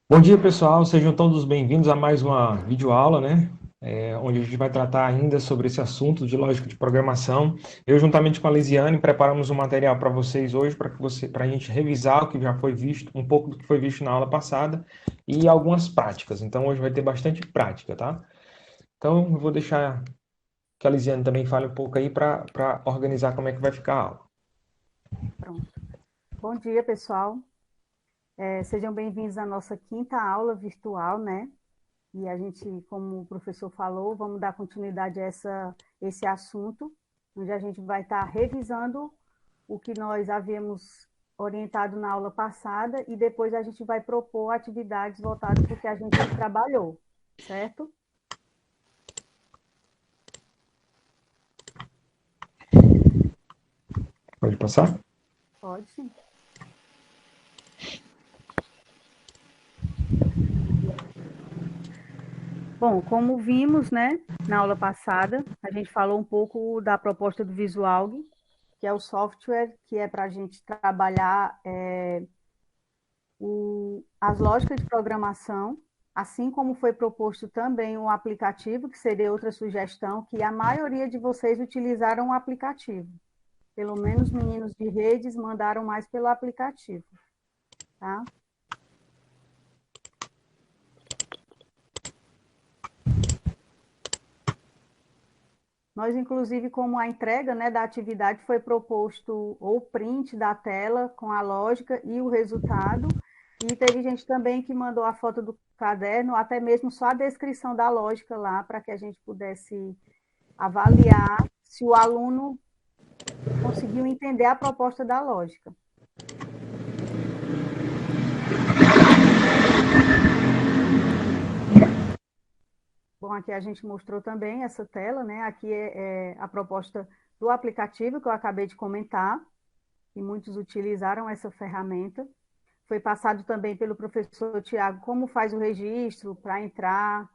Bom dia, pessoal. Sejam todos bem-vindos a mais uma videoaula, né? Onde a gente vai tratar ainda sobre esse assunto de lógica de programação. Eu, juntamente com a Lisiane, preparamos um material para vocês hoje, para a gente revisar o que já foi visto, um pouco do que foi visto na aula passada e algumas práticas. Então, hoje vai ter bastante prática, tá? Então, eu vou deixar que a Lisiane também fale um pouco aí para organizar como é que vai ficar a aula. Pronto. Bom dia, pessoal. Sejam bem-vindos à nossa quinta aula virtual, né? E a gente, como o professor falou, vamos dar continuidade a esse assunto, onde a gente vai estar revisando o que nós havíamos orientado na aula passada e depois a gente vai propor atividades voltadas para o que a gente trabalhou, certo? Pode passar? Pode sim. Bom, como vimos, né, na aula passada, a gente falou um pouco da proposta do Visualg, que é o software que é para a gente trabalhar as lógicas de programação, assim como foi proposto também um aplicativo, que seria outra sugestão, que a maioria de vocês utilizaram o aplicativo. Pelo menos meninos de redes mandaram mais pelo aplicativo, tá? Nós, inclusive, como a entrega, né, da atividade foi proposto ou print da tela com a lógica e o resultado, e teve gente também que mandou a foto do caderno, até mesmo só a descrição da lógica lá, para que a gente pudesse avaliar se o aluno conseguiu entender a proposta da lógica. Bom, aqui a gente mostrou também essa tela, né? Aqui é a proposta do aplicativo que eu acabei de comentar, e muitos utilizaram essa ferramenta. Foi passado também pelo professor Tiago como faz o registro para entrar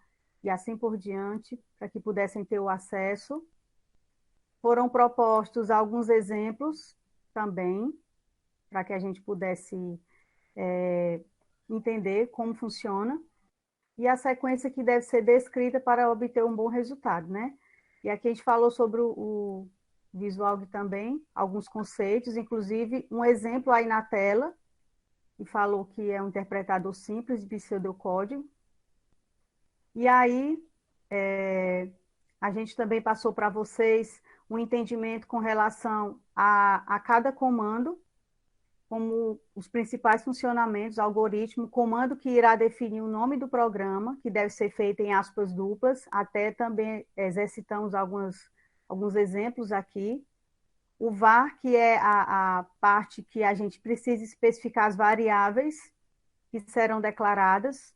e assim por diante, para que pudessem ter o acesso. Foram propostos alguns exemplos também, para que a gente pudesse entender como funciona, e a sequência que deve ser descrita para obter um bom resultado, né? E aqui a gente falou sobre o Visual também, alguns conceitos, inclusive um exemplo aí na tela, e falou que é um interpretador simples de pseudocódigo. E aí, a gente também passou para vocês um entendimento com relação a cada comando, como os principais funcionamentos, algoritmo, comando que irá definir o nome do programa, que deve ser feito em aspas duplas, até também exercitamos alguns exemplos aqui. O var, que é a parte que a gente precisa especificar as variáveis que serão declaradas.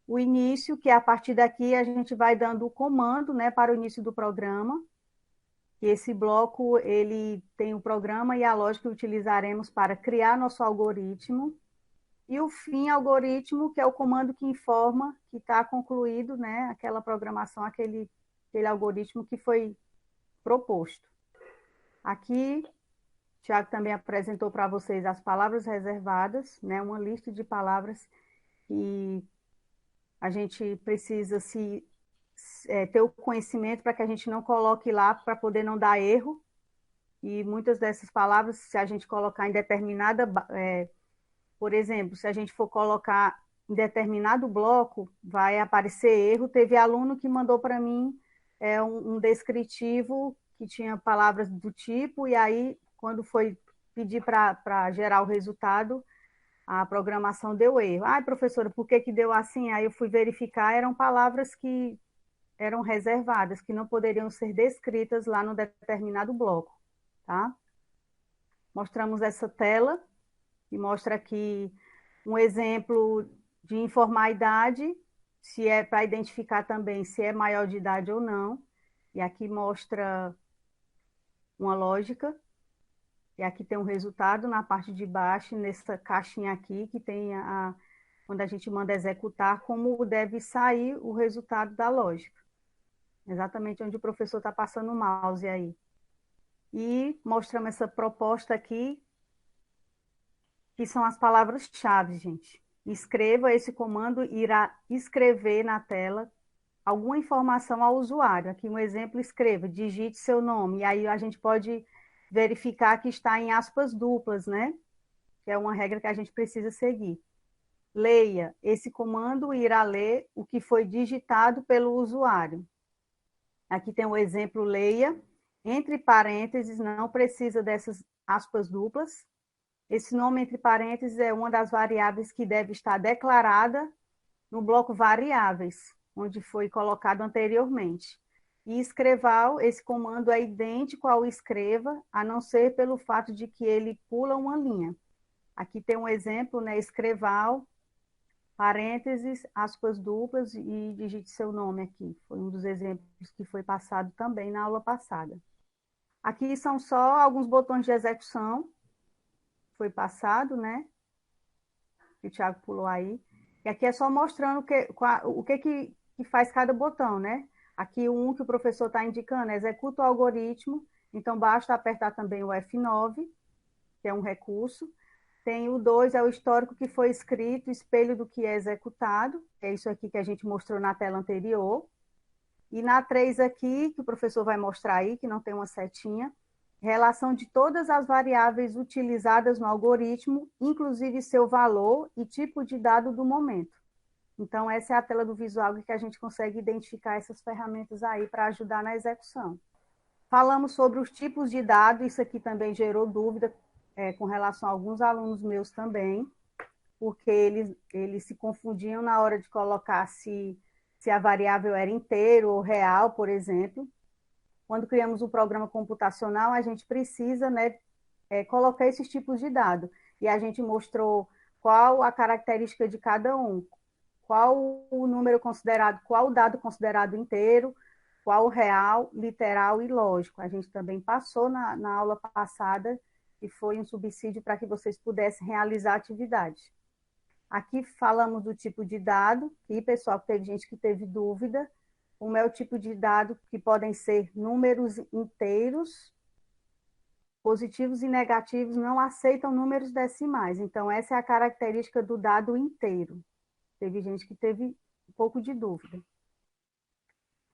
O início, que é a partir daqui a gente vai dando o comando, né, para o início do programa. E esse bloco, ele tem o programa e a lógica que utilizaremos para criar nosso algoritmo. E o fim algoritmo, que é o comando que informa que está concluído, né, aquela programação, aquele algoritmo que foi proposto. Aqui, o Tiago também apresentou para vocês as palavras reservadas, né, uma lista de palavras que a gente precisa ter o conhecimento para que a gente não coloque lá para poder não dar erro. E muitas dessas palavras, se a gente colocar em determinada, por exemplo, se a gente for colocar em determinado bloco, vai aparecer erro. Teve aluno que mandou para mim um descritivo que tinha palavras do tipo, e aí, quando foi pedir para gerar o resultado, a programação deu erro. Ah, professora, por que que deu assim? Aí eu fui verificar, eram palavras que eram reservadas, que não poderiam ser descritas lá no determinado bloco, tá? Mostramos essa tela e mostra aqui um exemplo de informar a idade, se é para identificar também se é maior de idade ou não. E aqui mostra uma lógica, e aqui tem um resultado na parte de baixo, nessa caixinha aqui, que tem quando a gente manda executar, como deve sair o resultado da lógica. Exatamente onde o professor está passando o mouse aí. E mostramos essa proposta aqui, que são as palavras-chave, gente. Escreva esse comando, irá escrever na tela alguma informação ao usuário. Aqui um exemplo, escreva, digite seu nome. E aí a gente pode verificar que está em aspas duplas, né? Que é uma regra que a gente precisa seguir. Leia, esse comando irá ler o que foi digitado pelo usuário. Aqui tem o exemplo, leia, entre parênteses, não precisa dessas aspas duplas. Esse nome entre parênteses é uma das variáveis que deve estar declarada no bloco variáveis, onde foi colocado anteriormente. E escreval, esse comando é idêntico ao escreva, a não ser pelo fato de que ele pula uma linha. Aqui tem um exemplo, né? Escreval, parênteses, aspas duplas e digite seu nome aqui. Foi um dos exemplos que foi passado também na aula passada. Aqui são só alguns botões de execução, foi passado, né? Que o Thiago pulou aí. E aqui é só mostrando o que faz cada botão, né? Aqui o 1 que o professor está indicando, executa o algoritmo, então basta apertar também o F9, que é um recurso. Tem o 2, é o histórico que foi escrito, espelho do que é executado, que é isso aqui que a gente mostrou na tela anterior. E na 3 aqui, que o professor vai mostrar aí, que não tem uma setinha, relação de todas as variáveis utilizadas no algoritmo, inclusive seu valor e tipo de dado do momento. Então, essa é a tela do visual que a gente consegue identificar essas ferramentas aí para ajudar na execução. Falamos sobre os tipos de dados, isso aqui também gerou dúvida com relação a alguns alunos meus também, porque eles se confundiam na hora de colocar se a variável era inteiro ou real, por exemplo. Quando criamos um programa computacional, a gente precisa, né, colocar esses tipos de dado. E a gente mostrou qual a característica de cada um, qual o número considerado, qual o dado considerado inteiro, qual o real, literal e lógico. A gente também passou na aula passada e foi um subsídio para que vocês pudessem realizar a atividade. Aqui falamos do tipo de dado, e pessoal, teve gente que teve dúvida, como é o tipo de dado que podem ser números inteiros, positivos e negativos não aceitam números decimais. Então, essa é a característica do dado inteiro. Teve gente que teve um pouco de dúvida.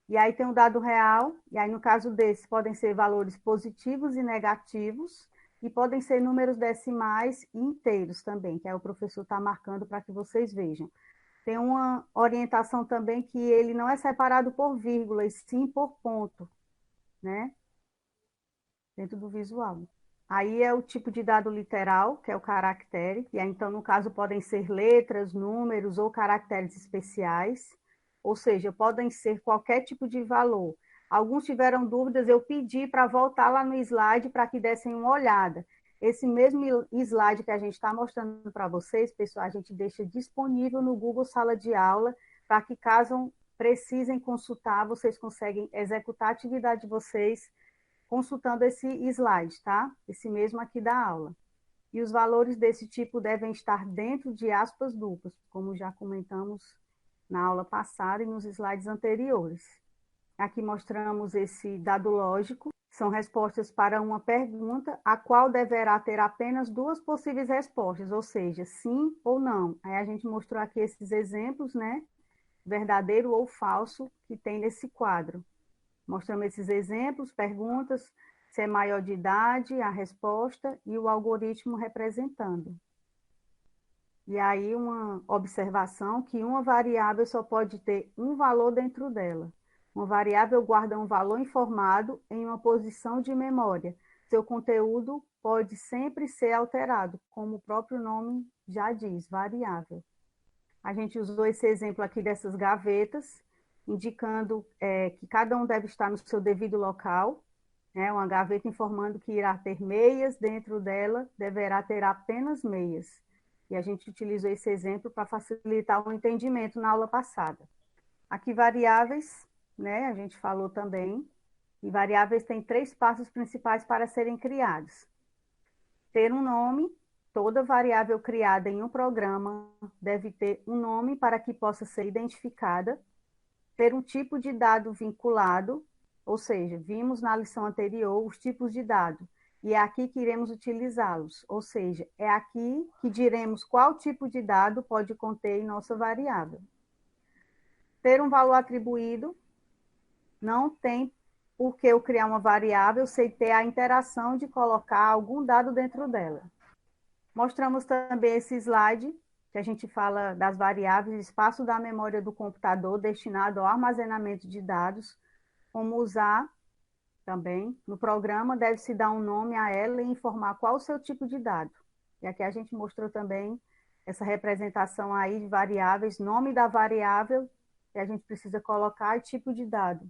E aí tem o dado real, e aí no caso desse podem ser valores positivos e negativos, e podem ser números decimais e inteiros também, que aí o professor está marcando para que vocês vejam. Tem uma orientação também que ele não é separado por vírgula, e sim por ponto, né? Dentro do visual. Aí é o tipo de dado literal, que é o caractere, e aí, então, no caso, podem ser letras, números ou caracteres especiais, ou seja, podem ser qualquer tipo de valor. Alguns tiveram dúvidas, eu pedi para voltar lá no slide para que dessem uma olhada. Esse mesmo slide que a gente está mostrando para vocês, pessoal, a gente deixa disponível no Google Sala de Aula, para que caso precisem consultar, vocês conseguem executar a atividade de vocês consultando esse slide, tá? Esse mesmo aqui da aula. E os valores desse tipo devem estar dentro de aspas duplas, como já comentamos na aula passada e nos slides anteriores. Aqui mostramos esse dado lógico, são respostas para uma pergunta, a qual deverá ter apenas duas possíveis respostas, ou seja, sim ou não. Aí a gente mostrou aqui esses exemplos, né? Verdadeiro ou falso, que tem nesse quadro. Mostramos esses exemplos, perguntas, se é maior de idade, a resposta e o algoritmo representando. E aí uma observação que uma variável só pode ter um valor dentro dela. Uma variável guarda um valor informado em uma posição de memória. Seu conteúdo pode sempre ser alterado, como o próprio nome já diz, variável. A gente usou esse exemplo aqui dessas gavetas, indicando que cada um deve estar no seu devido local, né? Uma gaveta informando que irá ter meias, dentro dela deverá ter apenas meias. E a gente utilizou esse exemplo para facilitar o entendimento na aula passada. Aqui variáveis, né? A gente falou também, e variáveis têm 3 passos principais para serem criados. Ter um nome. Toda variável criada em um programa deve ter um nome para que possa ser identificada, ter um tipo de dado vinculado, ou seja, vimos na lição anterior os tipos de dado. e é aqui que iremos utilizá-los, ou seja, é aqui que diremos qual tipo de dado pode conter em nossa variável. Ter um valor atribuído não tem por que eu criar uma variável sem ter a interação de colocar algum dado dentro dela. Mostramos também esse slide, que a gente fala das variáveis, espaço da memória do computador destinado ao armazenamento de dados, como usar também. No programa, deve-se dar um nome a ela e informar qual o seu tipo de dado. E aqui a gente mostrou também essa representação aí de variáveis, nome da variável, que a gente precisa colocar, e tipo de dado.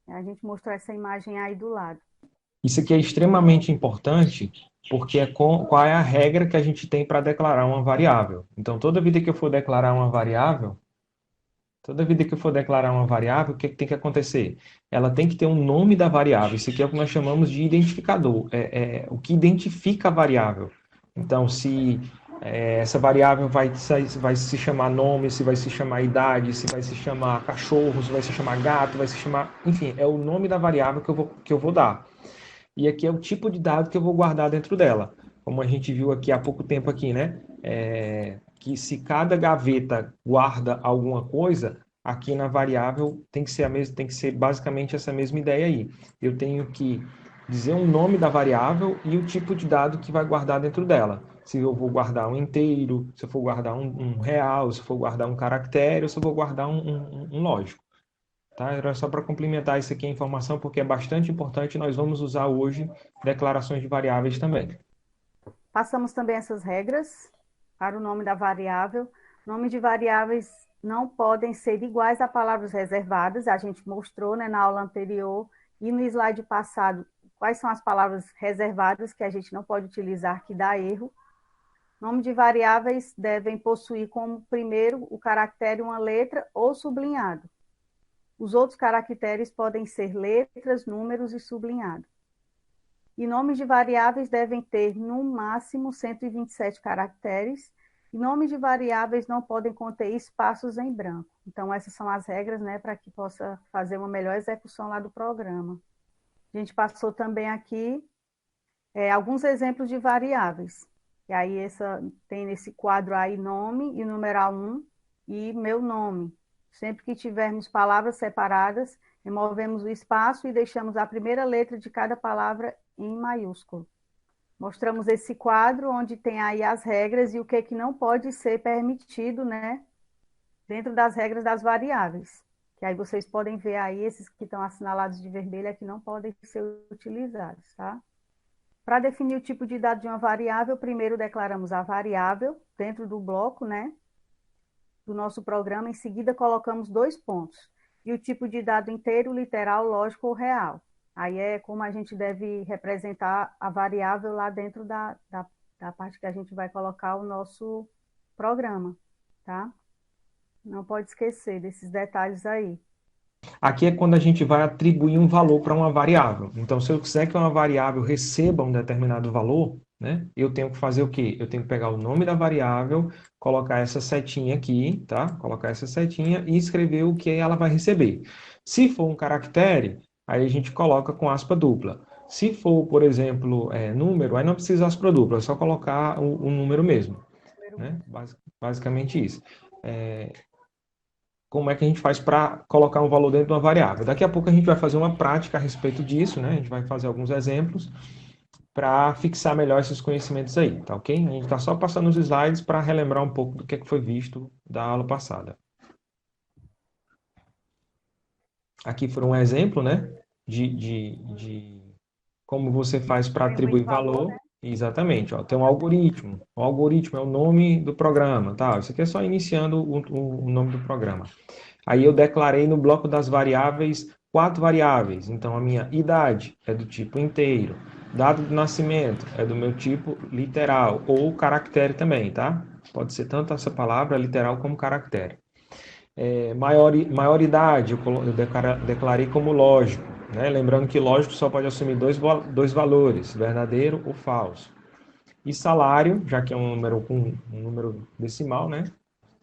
A gente mostrou essa imagem aí do lado. Isso aqui é extremamente importante, porque qual é a regra que a gente tem para declarar uma variável. Então, toda vida que eu for declarar uma variável, o que tem que acontecer? Ela tem que ter um nome da variável. Isso aqui é o que nós chamamos de identificador. É o que identifica a variável. Então, se essa variável vai se chamar nome, se vai se chamar idade, se vai se chamar cachorro, se vai se chamar gato, vai se chamar... Enfim, é o nome da variável que eu vou dar. E aqui é o tipo de dado que eu vou guardar dentro dela. Como a gente viu aqui há pouco tempo aqui, né? Que se cada gaveta guarda alguma coisa, aqui na variável tem que ser tem que ser basicamente essa mesma ideia aí. Eu tenho que dizer um nome da variável e o tipo de dado que vai guardar dentro dela. Se eu vou guardar um inteiro, se eu for guardar um real, se eu for guardar um caractere, ou se eu vou guardar um lógico. Tá? Era só para complementar isso aqui a informação, porque é bastante importante. Nós vamos usar hoje declarações de variáveis também. Passamos também essas regras para o nome da variável. Nome de variáveis não podem ser iguais a palavras reservadas. A gente mostrou, né, na aula anterior e no slide passado quais são as palavras reservadas que a gente não pode utilizar, que dá erro. Nome de variáveis devem possuir como primeiro o caractere uma letra ou sublinhado. Os outros caracteres podem ser letras, números e sublinhado. E nomes de variáveis devem ter, no máximo, 127 caracteres. E nomes de variáveis não podem conter espaços em branco. Então, essas são as regras, né, para que possa fazer uma melhor execução lá do programa. A gente passou também aqui alguns exemplos de variáveis. E aí, tem nesse quadro aí nome e numeral 1 e meu nome. Sempre que tivermos palavras separadas, removemos o espaço e deixamos a primeira letra de cada palavra em maiúsculo. Mostramos esse quadro onde tem aí as regras e o que não pode ser permitido, né, dentro das regras das variáveis. Que aí vocês podem ver aí, esses que estão assinalados de vermelho é que não podem ser utilizados, tá? Para definir o tipo de dado de uma variável, primeiro declaramos a variável dentro do bloco, né, do nosso programa, em seguida colocamos 2 pontos. E o tipo de dado inteiro, literal, lógico ou real. Aí é como a gente deve representar a variável lá dentro da parte que a gente vai colocar o nosso programa, tá? Não pode esquecer desses detalhes aí. Aqui é quando a gente vai atribuir um valor para uma variável. Então, se eu quiser que uma variável receba um determinado valor, né, eu tenho que fazer o quê? Eu tenho que pegar o nome da variável, colocar essa setinha aqui, tá? Colocar essa setinha e escrever o que ela vai receber. Se for um caractere, aí a gente coloca com aspa dupla. Se for, por exemplo, número, aí não precisa aspa dupla, é só colocar o número mesmo. Né? Basicamente isso. Como é que a gente faz para colocar um valor dentro de uma variável. Daqui a pouco a gente vai fazer uma prática a respeito disso, né? A gente vai fazer alguns exemplos para fixar melhor esses conhecimentos aí, tá ok? A gente está só passando os slides para relembrar um pouco do que foi visto da aula passada. Aqui foi um exemplo, né? De como você faz para atribuir valor. Né? Exatamente, ó, tem um algoritmo. O algoritmo é o nome do programa, tá? Isso aqui é só iniciando o nome do programa. Aí eu declarei no bloco das variáveis 4 variáveis. Então a minha idade é do tipo inteiro, data de nascimento é do meu tipo literal ou caractere também, tá? Pode ser tanto essa palavra literal como caractere. Maioridade eu declarei como lógico, né? Lembrando que lógico só pode assumir dois valores, verdadeiro ou falso. E salário, já que é um número com um número decimal, né?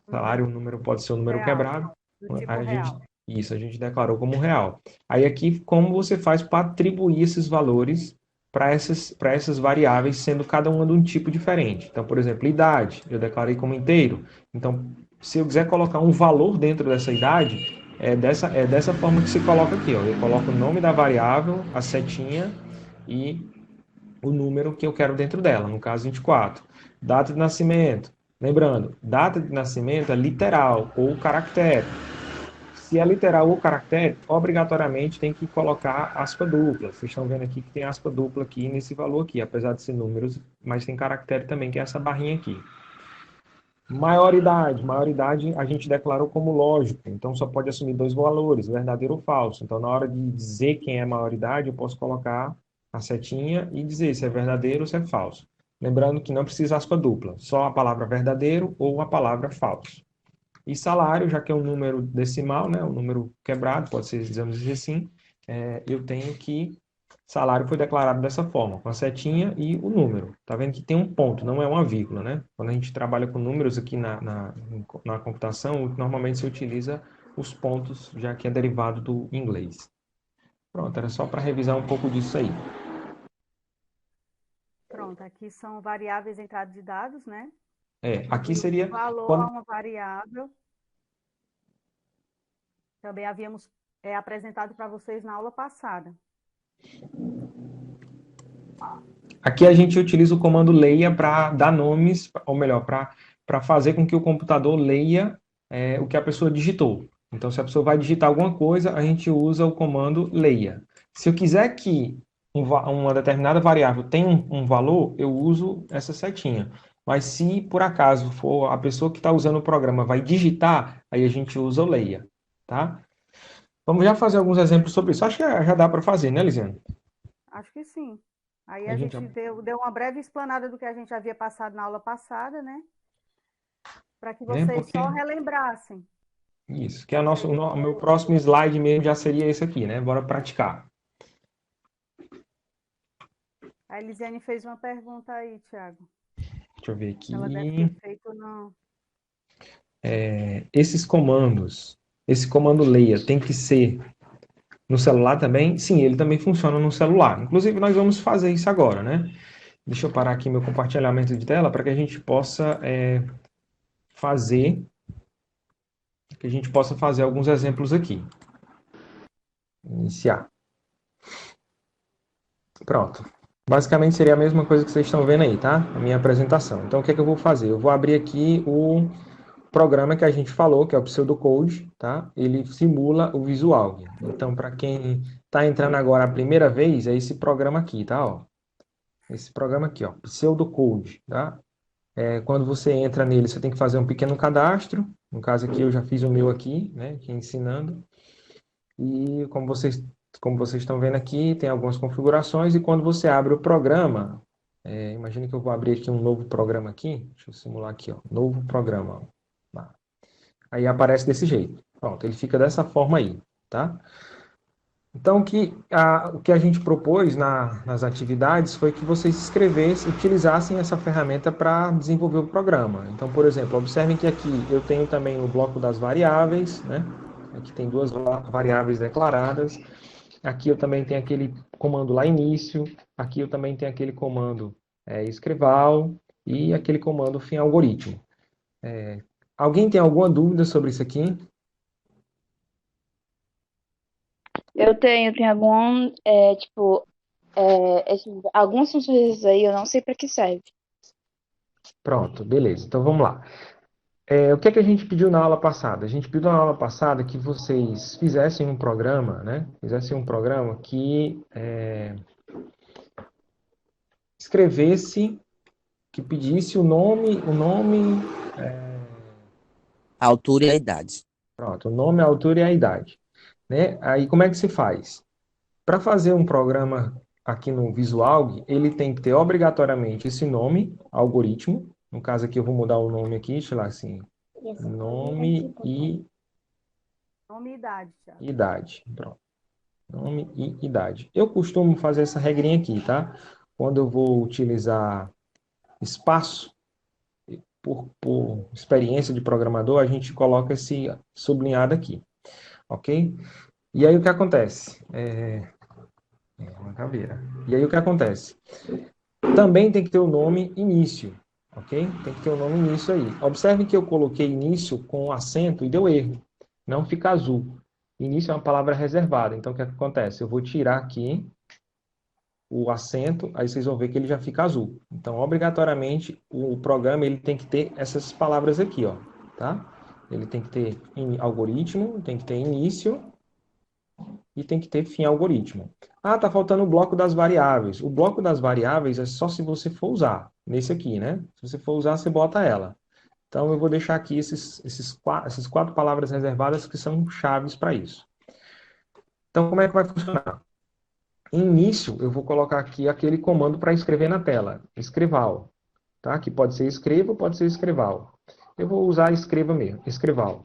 Salário, um número pode ser um número real, quebrado. do tipo a real. A gente declarou como real. Aí aqui, como você faz para atribuir esses valores para essas variáveis, sendo cada uma de um tipo diferente. Então, por exemplo, idade, eu declarei como inteiro. Então, se eu quiser colocar um valor dentro dessa idade, é dessa forma que se coloca aqui. Ó. Eu coloco o nome da variável, a setinha e o número que eu quero dentro dela, no caso 24. Data de nascimento. Lembrando, data de nascimento é literal ou caractere. Se é literal ou caractere, obrigatoriamente tem que colocar aspa dupla. Vocês estão vendo aqui que tem aspa dupla aqui nesse valor aqui, apesar de ser números, mas tem caractere também, que é essa barrinha aqui. Maioridade. Maioridade a gente declarou como lógico, então só pode assumir dois valores, verdadeiro ou falso. Então, na hora de dizer quem é maioridade, eu posso colocar a setinha e dizer se é verdadeiro ou se é falso. Lembrando que não precisa aspa dupla, só a palavra verdadeiro ou a palavra falso. E salário, já que é um número decimal, né, um número quebrado, pode ser, digamos assim, eu tenho que salário foi declarado dessa forma, com a setinha e o número. Tá vendo que tem um ponto, não é uma vírgula, né? Quando a gente trabalha com números aqui na computação, normalmente se utiliza os pontos, já que é derivado do inglês. Pronto, era só para revisar um pouco disso aí. Pronto, aqui são variáveis entrada de dados, né? Aqui E o seria valor a uma variável. Também havíamos apresentado para vocês na aula passada. Aqui a gente utiliza o comando leia para dar nomes, ou melhor, para fazer com que o computador leia o que a pessoa digitou. Então, se a pessoa vai digitar alguma coisa, a gente usa o comando leia. Se eu quiser que uma determinada variável tenha um valor, eu uso essa setinha. Mas se por acaso for a pessoa que está usando o programa vai digitar, aí a gente usa o leia, tá? Vamos já fazer alguns exemplos sobre isso. Acho que já dá para fazer, né, Lisiane? Acho que sim. Aí A a gente gente deu uma breve explanada do que a gente havia passado na aula passada, né? Para que né? vocês Porque só relembrassem. isso, que é o meu próximo slide mesmo já seria esse aqui, né? Bora praticar. A Elisiane fez uma pergunta aí, Thiago. Deixa eu ver aqui. Ela deve ter feito no... Esses comandos, esse comando leia tem que ser no celular também? Sim, ele também funciona no celular. Inclusive, nós vamos fazer isso agora, né? Deixa eu parar aqui meu compartilhamento de tela para que a gente possa fazer alguns exemplos aqui. Iniciar. Pronto. Basicamente seria a mesma coisa que vocês estão vendo aí, tá? A minha apresentação. Então, o que é que eu vou fazer? Eu vou abrir aqui o programa que a gente falou, que é o Pseudocode, tá? Ele simula o Visual. Então, para quem está entrando agora a primeira vez, é esse programa aqui, tá? Ó. Esse programa aqui, ó, Pseudocode, tá? Quando você entra nele, você tem que fazer um pequeno cadastro. No caso aqui, eu já fiz o meu aqui, né? Aqui ensinando. E como vocês estão vendo aqui, tem algumas configurações. E quando você abre o programa, imagine que eu vou abrir aqui um novo programa aqui. Deixa eu simular aqui, ó, novo programa. Ó. Aí aparece desse jeito. Pronto, ele fica dessa forma aí, tá? Então, o que a gente propôs nas atividades foi que vocês escrevessem, utilizassem essa ferramenta para desenvolver o programa. Então, por exemplo, observem que aqui eu tenho também o bloco das variáveis, né? Aqui tem duas variáveis declaradas. Aqui eu também tenho aquele comando lá início. Aqui eu também tenho aquele comando escreval e aquele comando fim algoritmo. Alguém tem alguma dúvida sobre isso aqui? Eu tenho algum, algumas funções aí, eu não sei para que serve. Pronto, beleza. Então vamos lá. O que é que a gente pediu na aula passada? A gente pediu na aula passada que vocês fizessem um programa, né? Fizessem um programa que escrevesse, que pedisse o nome, A altura e a idade. pronto, o nome, a altura e a idade, né? Aí como é que se faz? Para fazer um programa aqui no Visual, ele tem que ter obrigatoriamente esse nome, algoritmo. No caso aqui eu vou mudar o nome aqui, sei lá assim, nome e Nome e idade, Thiago. idade. Pronto. Nome e idade. Eu costumo fazer essa regrinha aqui, tá? Quando eu vou utilizar espaço, por experiência de programador, a gente coloca esse sublinhado aqui, ok? E aí o que acontece? É uma caveira. E aí o que acontece? Também tem que ter o nome início, ok? Tem que ter o nome início aí. Observe que eu coloquei início com acento e deu erro. Não fica azul. Início é uma palavra reservada. Então, o que acontece? Eu vou tirar aqui o acento, aí vocês vão ver que ele já fica azul. Então, obrigatoriamente, o programa ele tem que ter essas palavras aqui, ó, tá? Ele tem que ter algoritmo, tem que ter início e tem que ter fim algoritmo. Ah, tá faltando o bloco das variáveis. O bloco das variáveis é só se você for usar, nesse aqui, né? Se você for usar, você bota ela. Então, eu vou deixar aqui essas quatro palavras reservadas que são chaves para isso. Então, como é que vai funcionar? Em início, eu vou colocar aqui aquele comando para escrever na tela, escreval, tá? Que pode ser escreva, pode ser escreval. Eu vou usar escreva mesmo, escreval,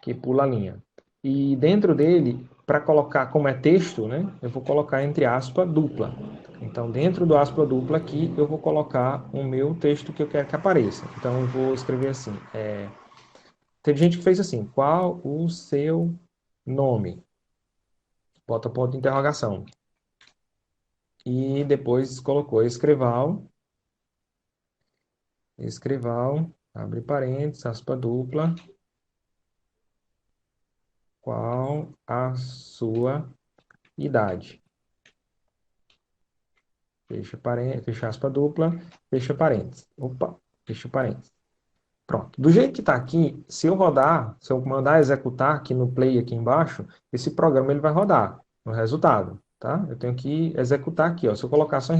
que pula a linha. E dentro dele, para colocar, como é texto, né? Eu vou colocar entre aspas dupla. Então, dentro do aspa dupla aqui, eu vou colocar o meu texto que eu quero que apareça. Então, eu vou escrever assim. Teve gente que fez assim, qual o seu nome? Bota ponto de interrogação. E depois colocou escreval, abre parênteses, aspa dupla, qual a sua idade? Fecha parênteses, fecha aspa dupla, fecha parênteses. Opa, fecha parênteses. Pronto. Do jeito que está aqui, se eu rodar, se eu mandar executar aqui no play aqui embaixo, esse programa ele vai rodar no resultado, tá? Eu tenho que executar aqui, ó. Se eu colocar só em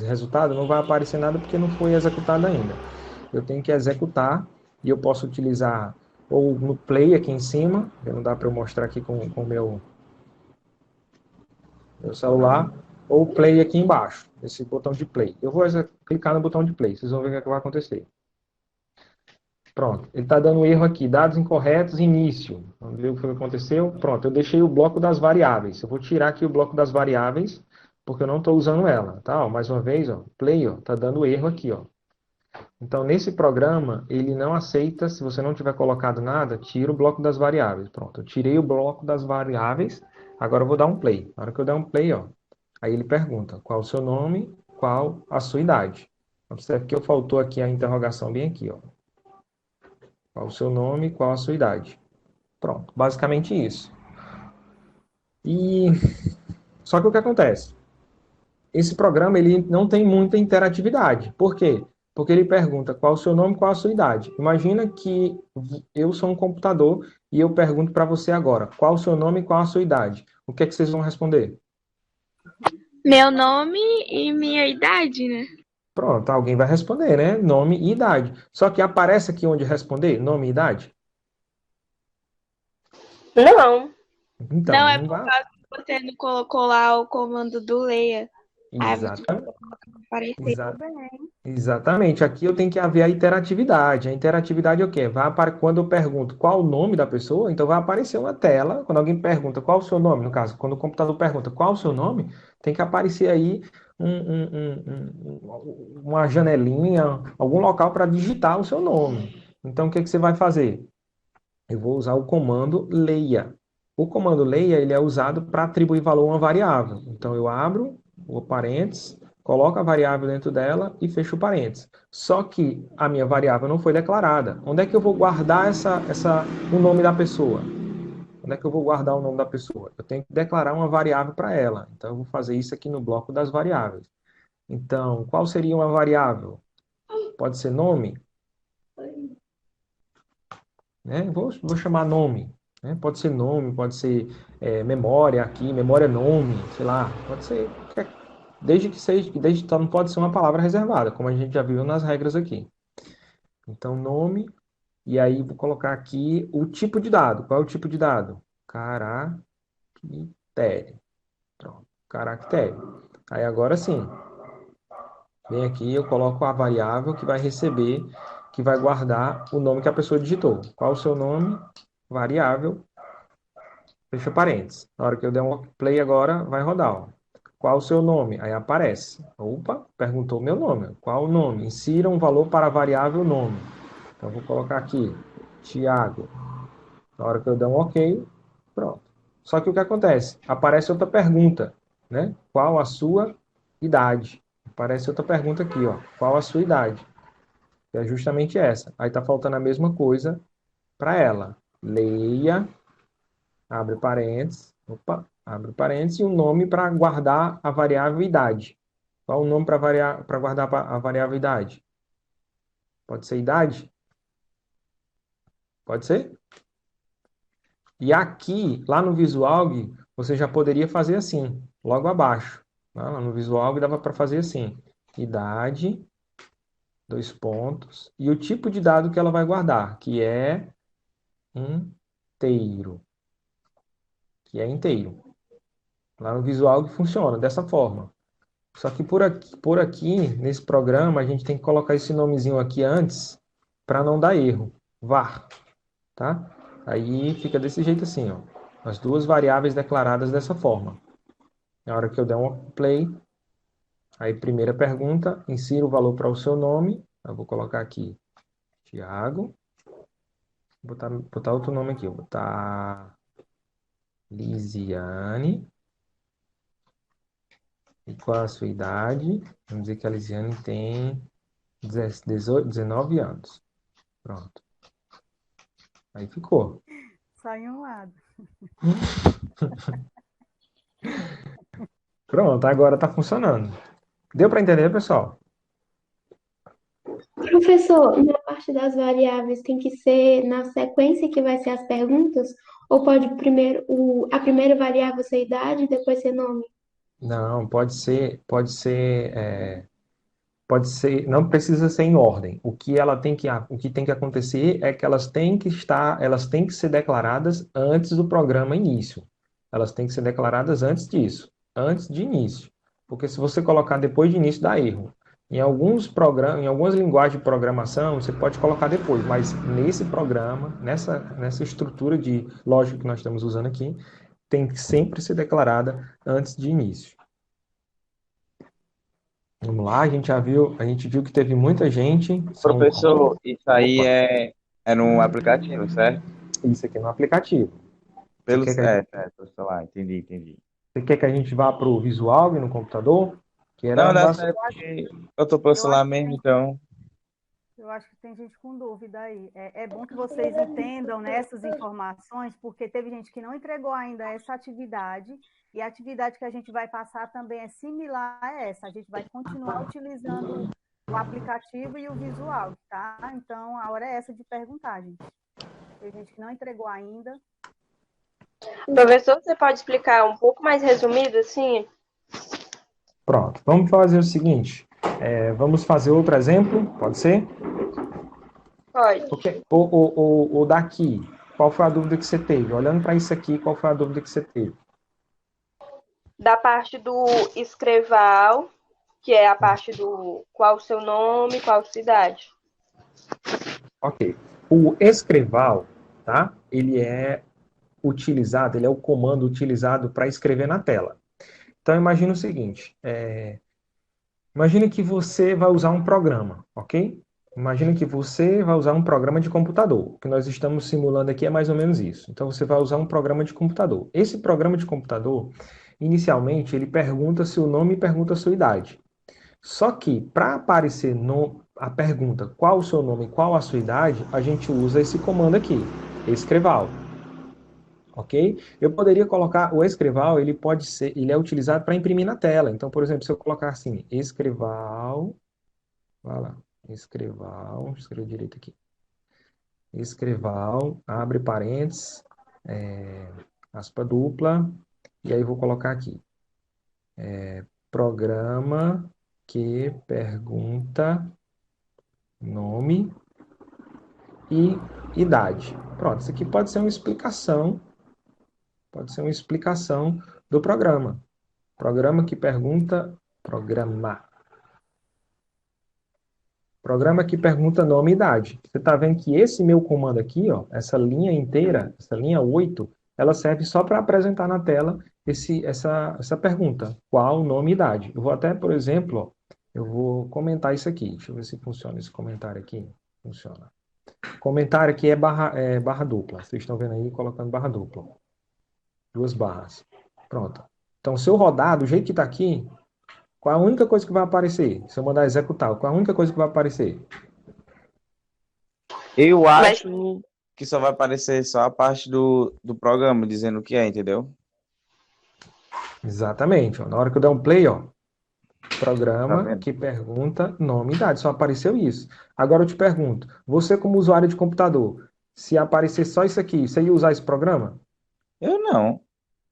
resultado, não vai aparecer nada porque não foi executado ainda. Eu tenho que executar e eu posso utilizar ou no play aqui em cima, que não dá para eu mostrar aqui com o meu celular, ou play aqui embaixo, esse botão de play. Eu vou clicar no botão de play, vocês vão ver o que vai acontecer. Pronto, ele está dando erro aqui, dados incorretos, início. Vamos ver o que aconteceu. Pronto, eu deixei o bloco das variáveis. Eu vou tirar aqui o bloco das variáveis, porque eu não estou usando ela, tá? Ó, mais uma vez, ó, play, ó, tá dando erro aqui, ó. Então, nesse programa, ele não aceita, se você não tiver colocado nada, tira o bloco das variáveis. Pronto, eu tirei o bloco das variáveis, agora eu vou dar um play. Na hora que eu der um play, ó, aí ele pergunta qual o seu nome, qual a sua idade. Observe que eu faltou aqui a interrogação bem aqui, ó. Qual o seu nome, qual a sua idade. Pronto, basicamente isso. E só que o que acontece? Esse programa ele não tem muita interatividade. Por quê? Porque ele pergunta qual o seu nome, qual a sua idade. Imagina que eu sou um computador e eu pergunto para você agora, qual o seu nome e qual a sua idade. O que é que vocês vão responder? Meu nome e minha idade, né? Pronto, alguém vai responder, né? Nome e idade. Só que aparece aqui onde responder, nome e idade? Não. Então, Não, é não por vai. causa que você não colocou lá o comando do Leia. Aí você Exatamente. aparecer. Exa- Bem, Exatamente. Aqui eu tenho que haver a interatividade. A interatividade é o quê? Quando eu pergunto qual o nome da pessoa, então vai aparecer uma tela. Quando alguém pergunta qual o seu nome, no caso, quando o computador pergunta qual o seu nome, tem que aparecer aí uma janelinha, algum local para digitar o seu nome. Então, o que que você vai fazer? Eu vou usar o comando leia. O comando leia ele é usado para atribuir valor a uma variável. Então, eu abro o parênteses, coloco a variável dentro dela e fecho o parênteses. Só que a minha variável não foi declarada. Onde é que eu vou guardar o nome da pessoa? Onde é que eu vou guardar o nome da pessoa? Eu tenho que declarar uma variável para ela. Então, eu vou fazer isso aqui no bloco das variáveis. Então, qual seria uma variável? Pode ser nome, né? Vou chamar nome, né? Pode ser nome, pode ser memória aqui, memória nome, sei lá, pode ser desde que seja, não pode ser uma palavra reservada, como a gente já viu nas regras aqui. Então, nome, e aí vou colocar aqui o tipo de dado. Qual é o tipo de dado? Caractere. Pronto, caractere. Aí agora sim, vem aqui eu coloco a variável que vai receber, que vai guardar o nome que a pessoa digitou. Qual o seu nome? Variável. Fecha parênteses. Na hora que eu der um play agora, vai rodar. Ó. Qual o seu nome? Aí aparece. Opa, perguntou meu nome. Qual o nome? Insira um valor para a variável nome. Então, vou colocar aqui, Tiago. Na hora que eu der um OK, pronto. Só que o que acontece? Aparece outra pergunta. né? Qual a sua idade? Aparece outra pergunta aqui, ó. Qual a sua idade? Que é justamente essa. Aí está faltando a mesma coisa para ela. Leia, abre parênteses, opa, abre parênteses, e um nome para guardar a variável idade. Qual o nome para guardar a variável idade? Pode ser idade? Pode ser? E aqui, lá no Visualg, você já poderia fazer assim, logo abaixo. Lá no Visualg dava para fazer assim. Idade, dois pontos, e o tipo de dado que ela vai guardar, que é inteiro. Que é inteiro. Lá no Visualg funciona dessa forma. Só que por aqui, nesse programa, a gente tem que colocar esse nomezinho aqui antes para não dar erro. Var, tá? Aí fica desse jeito assim, ó. As duas variáveis declaradas dessa forma. Na hora que eu der um play, aí primeira pergunta, insira o valor para o seu nome. Eu vou colocar aqui Tiago. Vou botar outro nome aqui. Vou botar Lisiane. E qual a sua idade? Vamos dizer que a Lisiane tem 19 anos. Pronto. Aí ficou. Só em um lado. Pronto, agora está funcionando. Deu para entender, pessoal? Professor, na parte das variáveis tem que ser na sequência que vai ser as perguntas? Ou pode primeiro a primeira variável ser idade e depois ser nome? Não, pode ser, não precisa ser em ordem. O que tem que acontecer é que elas têm que ser declaradas antes do programa início. Elas têm que ser declaradas antes disso, antes de início. Porque se você colocar depois de início, dá erro. Em alguns programas, em algumas linguagens de programação, você pode colocar depois, mas nesse programa, nessa estrutura de lógica que nós estamos usando aqui, tem que sempre ser declarada antes de início. Vamos lá, a gente viu que teve muita gente. Professor, isso aí Opa, é no aplicativo, certo? isso aqui é no aplicativo. Você Pelo, quer que professor, lá, entendi. você quer que a gente vá para o visual e no computador? Que era Não, uma dá das... certo, porque eu tô pelo Eu celular acho que mesmo, então. Eu acho que tem gente com dúvida aí. É bom que vocês entendam nessas informações, porque teve gente que não entregou ainda essa atividade, e a atividade que a gente vai passar também é similar a essa. A gente vai continuar utilizando o aplicativo e o visual, tá? Então, a hora é essa de perguntar, gente. Tem gente que não entregou ainda. Professor, você pode explicar um pouco mais resumido, assim? Pronto, vamos fazer o seguinte. Vamos fazer outro exemplo, pode ser? Pode. Porque o daqui, qual foi a dúvida que você teve? Olhando para isso aqui, qual foi a dúvida que você teve? Da parte do escreval, que é a parte do qual o seu nome, qual a sua idade. Ok. O escreval, tá? Ele é o comando utilizado para escrever na tela. Então, imagine o seguinte, imagine que você vai usar um programa, ok? Imagine que você vai usar um programa de computador. O que nós estamos simulando aqui é mais ou menos isso. Então, você vai usar um programa de computador. Esse programa de computador, inicialmente, ele pergunta seu nome e pergunta a sua idade. Só que, para aparecer a pergunta qual o seu nome e qual a sua idade, a gente usa esse comando aqui, escreval. Ok? Eu poderia colocar o escreval, ele é utilizado para imprimir na tela. Então, por exemplo, se eu colocar assim, escreval, vai lá, escreval, escrever direito aqui. Escreval, abre parênteses, aspa dupla, e aí vou colocar aqui, programa que pergunta nome e idade. Pronto, isso aqui pode ser uma explicação do programa. Programa que pergunta, programa que pergunta nome e idade. Você está vendo que esse meu comando aqui, ó, essa linha inteira, essa linha 8, ela serve só para apresentar na tela essa pergunta, qual nome e idade. Eu vou até, por exemplo, ó, eu vou comentar isso aqui. Deixa eu ver se funciona esse comentário aqui. Funciona. Comentário aqui é barra dupla. Vocês estão vendo aí colocando barra dupla. Duas barras. Pronto. Então, se eu rodar do jeito que está aqui, qual é a única coisa que vai aparecer? Se eu mandar executar, qual é a única coisa que vai aparecer? Eu Mas acho que só vai aparecer só a parte do programa dizendo o que é, entendeu? Exatamente. Ó. Na hora que eu der um play, ó, Tá programa vendo? que pergunta nome e idade. Só apareceu isso. Agora eu te pergunto, você como usuário de computador, se aparecer só isso aqui, você ia usar esse programa? Eu não.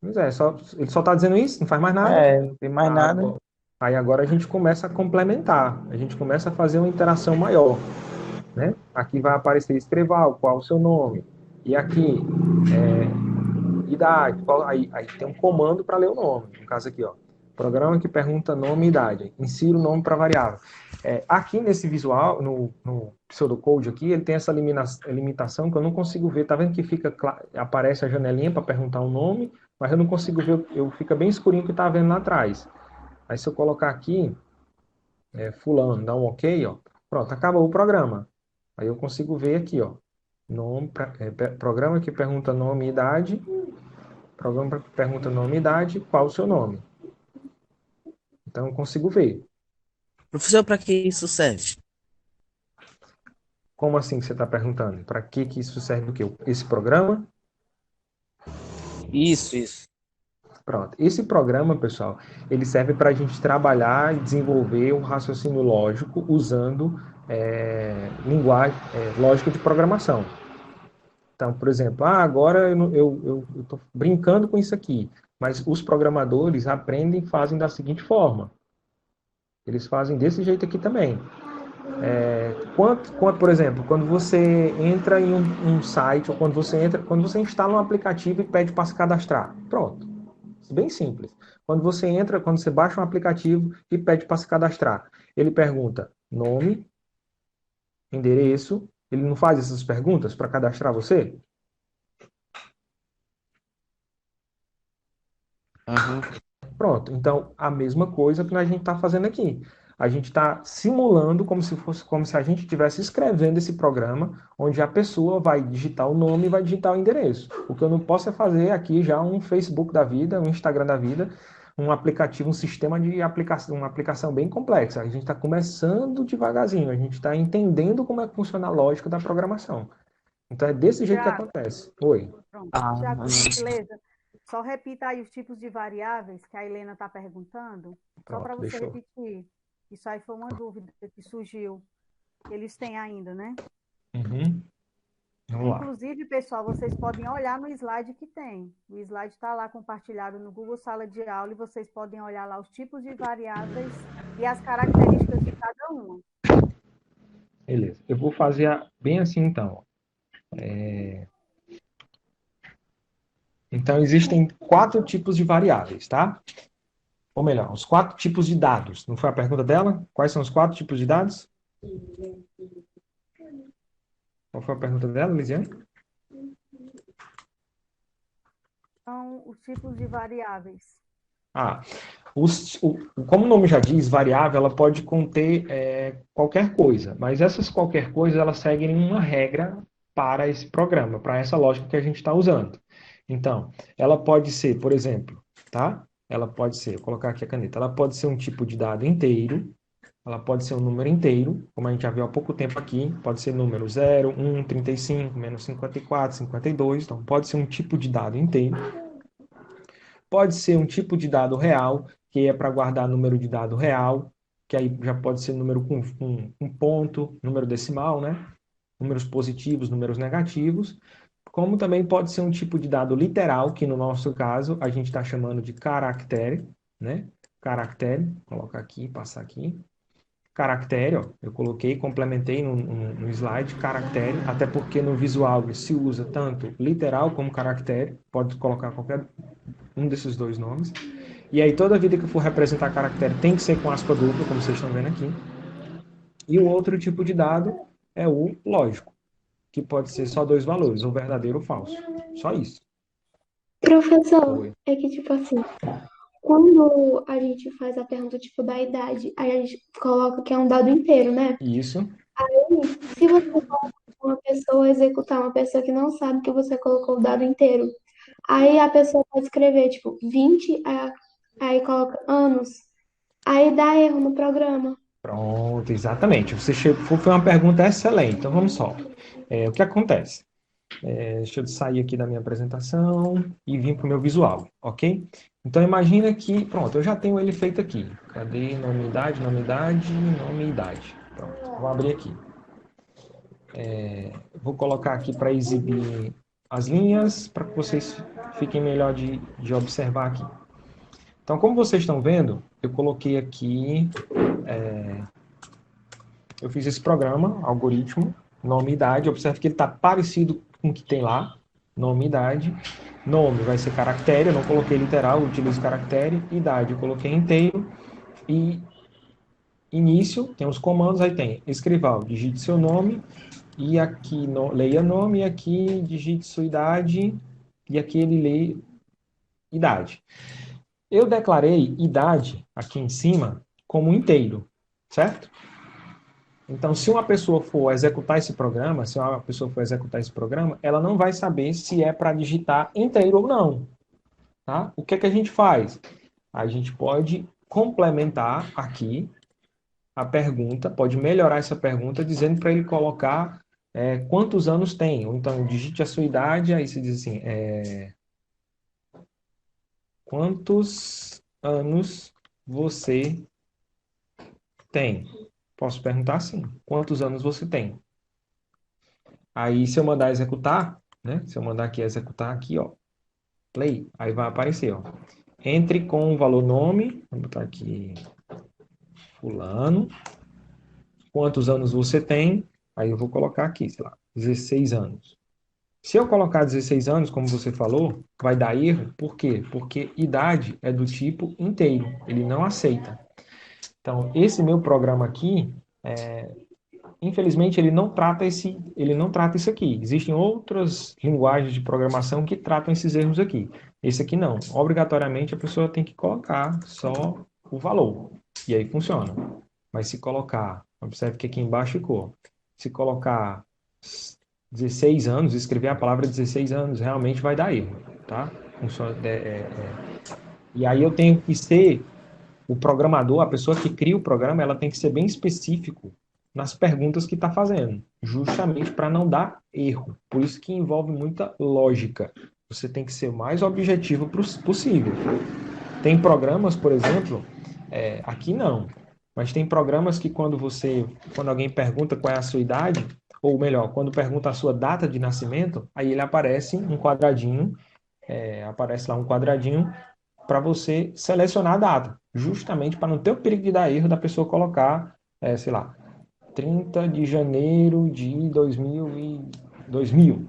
Pois é, ele só está dizendo isso, não faz mais nada. É, não tem mais nada. Aí agora a gente começa a complementar, a gente começa a fazer uma interação maior, né? Aqui vai aparecer escreval, qual o seu nome. E aqui, idade, aí tem um comando para ler o nome. No caso aqui, ó, programa que pergunta nome e idade. Insira o nome para variável. Aqui nesse visual, no pseudocode aqui, ele tem essa limitação que eu não consigo ver. Tá vendo que aparece a janelinha para perguntar o nome, mas eu não consigo ver, fica bem escurinho o que tá vendo lá atrás. Aí se eu colocar aqui, fulano, dá um ok, ó, pronto, acabou o programa. Aí eu consigo ver aqui, ó, programa que pergunta nome e idade, programa que pergunta nome e idade, qual o seu nome. Então eu consigo ver. Professor, para que isso serve? Como assim que você está perguntando? Para que isso serve o quê? Esse programa? Isso. Pronto. Esse programa, pessoal, ele serve para a gente trabalhar e desenvolver um raciocínio lógico usando linguagem, lógica de programação. Então, por exemplo, agora eu estou brincando com isso aqui, mas os programadores aprendem e fazem da seguinte forma. Eles fazem desse jeito aqui também. Por exemplo, quando você entra em um site, ou quando você instala um aplicativo e pede para se cadastrar. Pronto. Bem simples. Quando você baixa um aplicativo e pede para se cadastrar, ele pergunta nome, endereço, ele não faz essas perguntas para cadastrar você? Uhum. Pronto. Então, a mesma coisa que a gente está fazendo aqui. A gente está simulando como se a gente estivesse escrevendo esse programa, onde a pessoa vai digitar o nome e vai digitar o endereço. O que eu não posso é fazer aqui já um Facebook da vida, um Instagram da vida, um aplicativo, um sistema de aplicação, uma aplicação bem complexa. A gente está começando devagarzinho, a gente está entendendo como é que funciona a lógica da programação. Então é desse jeito que Tiago, acontece. Oi. pronto. Ah, Tiago, por gentileza, só repita aí os tipos de variáveis que a Helena está perguntando, só para Pronto, você deixou. repetir. Isso aí foi uma dúvida que surgiu. Eles têm ainda, né? Uhum. Vamos lá. Inclusive, pessoal, vocês podem olhar no slide que tem. O slide está lá compartilhado no Google Sala de Aula e vocês podem olhar lá os tipos de variáveis e as características de cada uma. Beleza. Eu vou fazer bem assim então. Então, existem 4 tipos de variáveis, tá? Ou melhor, os 4 tipos de dados. Não foi a pergunta dela? Quais são os 4 tipos de dados? Qual foi a pergunta dela, Lisiane? São os tipos de variáveis. Como o nome já diz, variável, ela pode conter qualquer coisa, mas essas qualquer coisa, elas seguem uma regra para esse programa, para essa lógica que a gente está usando. Então, ela pode ser, por exemplo, tá? Ela pode ser, vou colocar aqui a caneta, ela pode ser um tipo de dado inteiro, ela pode ser um número inteiro, como a gente já viu há pouco tempo aqui, pode ser número 0, 1, 35, menos 54, 52, então pode ser um tipo de dado inteiro. Pode ser um tipo de dado real, que é para guardar número de dado real, que aí já pode ser número com ponto, número decimal, né? Números positivos, números negativos. Como também pode ser um tipo de dado literal, que no nosso caso a gente está chamando de caractere, né? Caractere, vou colocar aqui, passar aqui. Caractere, ó, eu coloquei, complementei no slide, caractere, até porque no visual se usa tanto literal como caractere, pode colocar qualquer um desses dois nomes. E aí toda vida que for representar caractere tem que ser com aspa dupla, como vocês estão vendo aqui. E o outro tipo de dado é o lógico, que pode ser só 2 valores, ou verdadeiro ou falso. Só isso. Professor, Oi. é que tipo assim, quando a gente faz a pergunta tipo da idade, aí a gente coloca que é um dado inteiro, né? Isso. Se você coloca uma pessoa executar, uma pessoa que não sabe que você colocou o dado inteiro, aí a pessoa pode escrever tipo 20, aí coloca anos, aí dá erro no programa. Pronto, exatamente. Foi uma pergunta excelente. Então vamos só. O que acontece? Deixa eu sair aqui da minha apresentação e vir para o meu visual, ok? Então imagina que, pronto, eu já tenho ele feito aqui. Cadê nome, idade, nome, idade, nome, idade. Pronto, vou abrir aqui. Vou colocar aqui para exibir as linhas, para que vocês fiquem melhor de observar aqui. Então, como vocês estão vendo, eu coloquei aqui, eu fiz esse programa, algoritmo, nome e idade. Observe que ele está parecido com o que tem lá, nome e idade. Nome vai ser caractere, eu não coloquei literal, eu utilizo caractere. Idade eu coloquei inteiro. E início, tem os comandos, aí tem escrival, digite seu nome. E aqui leia nome, e aqui digite sua idade. E aqui ele lê idade. Eu declarei idade aqui em cima como inteiro, certo? Então, se uma pessoa for executar esse programa, ela não vai saber se é para digitar inteiro ou não, tá? O que é que a gente faz? A gente pode complementar aqui a pergunta, pode melhorar essa pergunta dizendo para ele colocar quantos anos tem. Ou então, digite a sua idade, aí você diz assim, quantos anos você tem? Posso perguntar assim, quantos anos você tem? Aí, se eu mandar executar, né? Se eu mandar aqui executar aqui, ó, play, aí vai aparecer, ó. Entre com o valor nome, vou botar aqui fulano, quantos anos você tem? Aí eu vou colocar aqui, sei lá, 16 anos. Se eu colocar 16 anos, como você falou, vai dar erro. Por quê? Porque idade é do tipo inteiro, ele não aceita. Então, esse meu programa aqui, infelizmente, ele não trata isso aqui. Existem outras linguagens de programação que tratam esses erros aqui. Esse aqui não. Obrigatoriamente, a pessoa tem que colocar só o valor. E aí funciona. Mas se colocar, observe que aqui embaixo ficou. Se colocar 16 anos, escrever a palavra 16 anos, realmente vai dar erro, tá? Funciona, E aí eu tenho que ser o programador, a pessoa que cria o programa, ela tem que ser bem específico nas perguntas que está fazendo, justamente para não dar erro. Por isso que envolve muita lógica. Você tem que ser o mais objetivo possível. Tem programas, por exemplo, aqui não, mas tem programas que quando alguém pergunta qual é a sua idade, ou melhor, quando pergunta a sua data de nascimento, aí ele aparece um quadradinho, aparece lá um quadradinho para você selecionar a data, justamente para não ter o perigo de dar erro da pessoa colocar, sei lá, 30 de janeiro de 2000.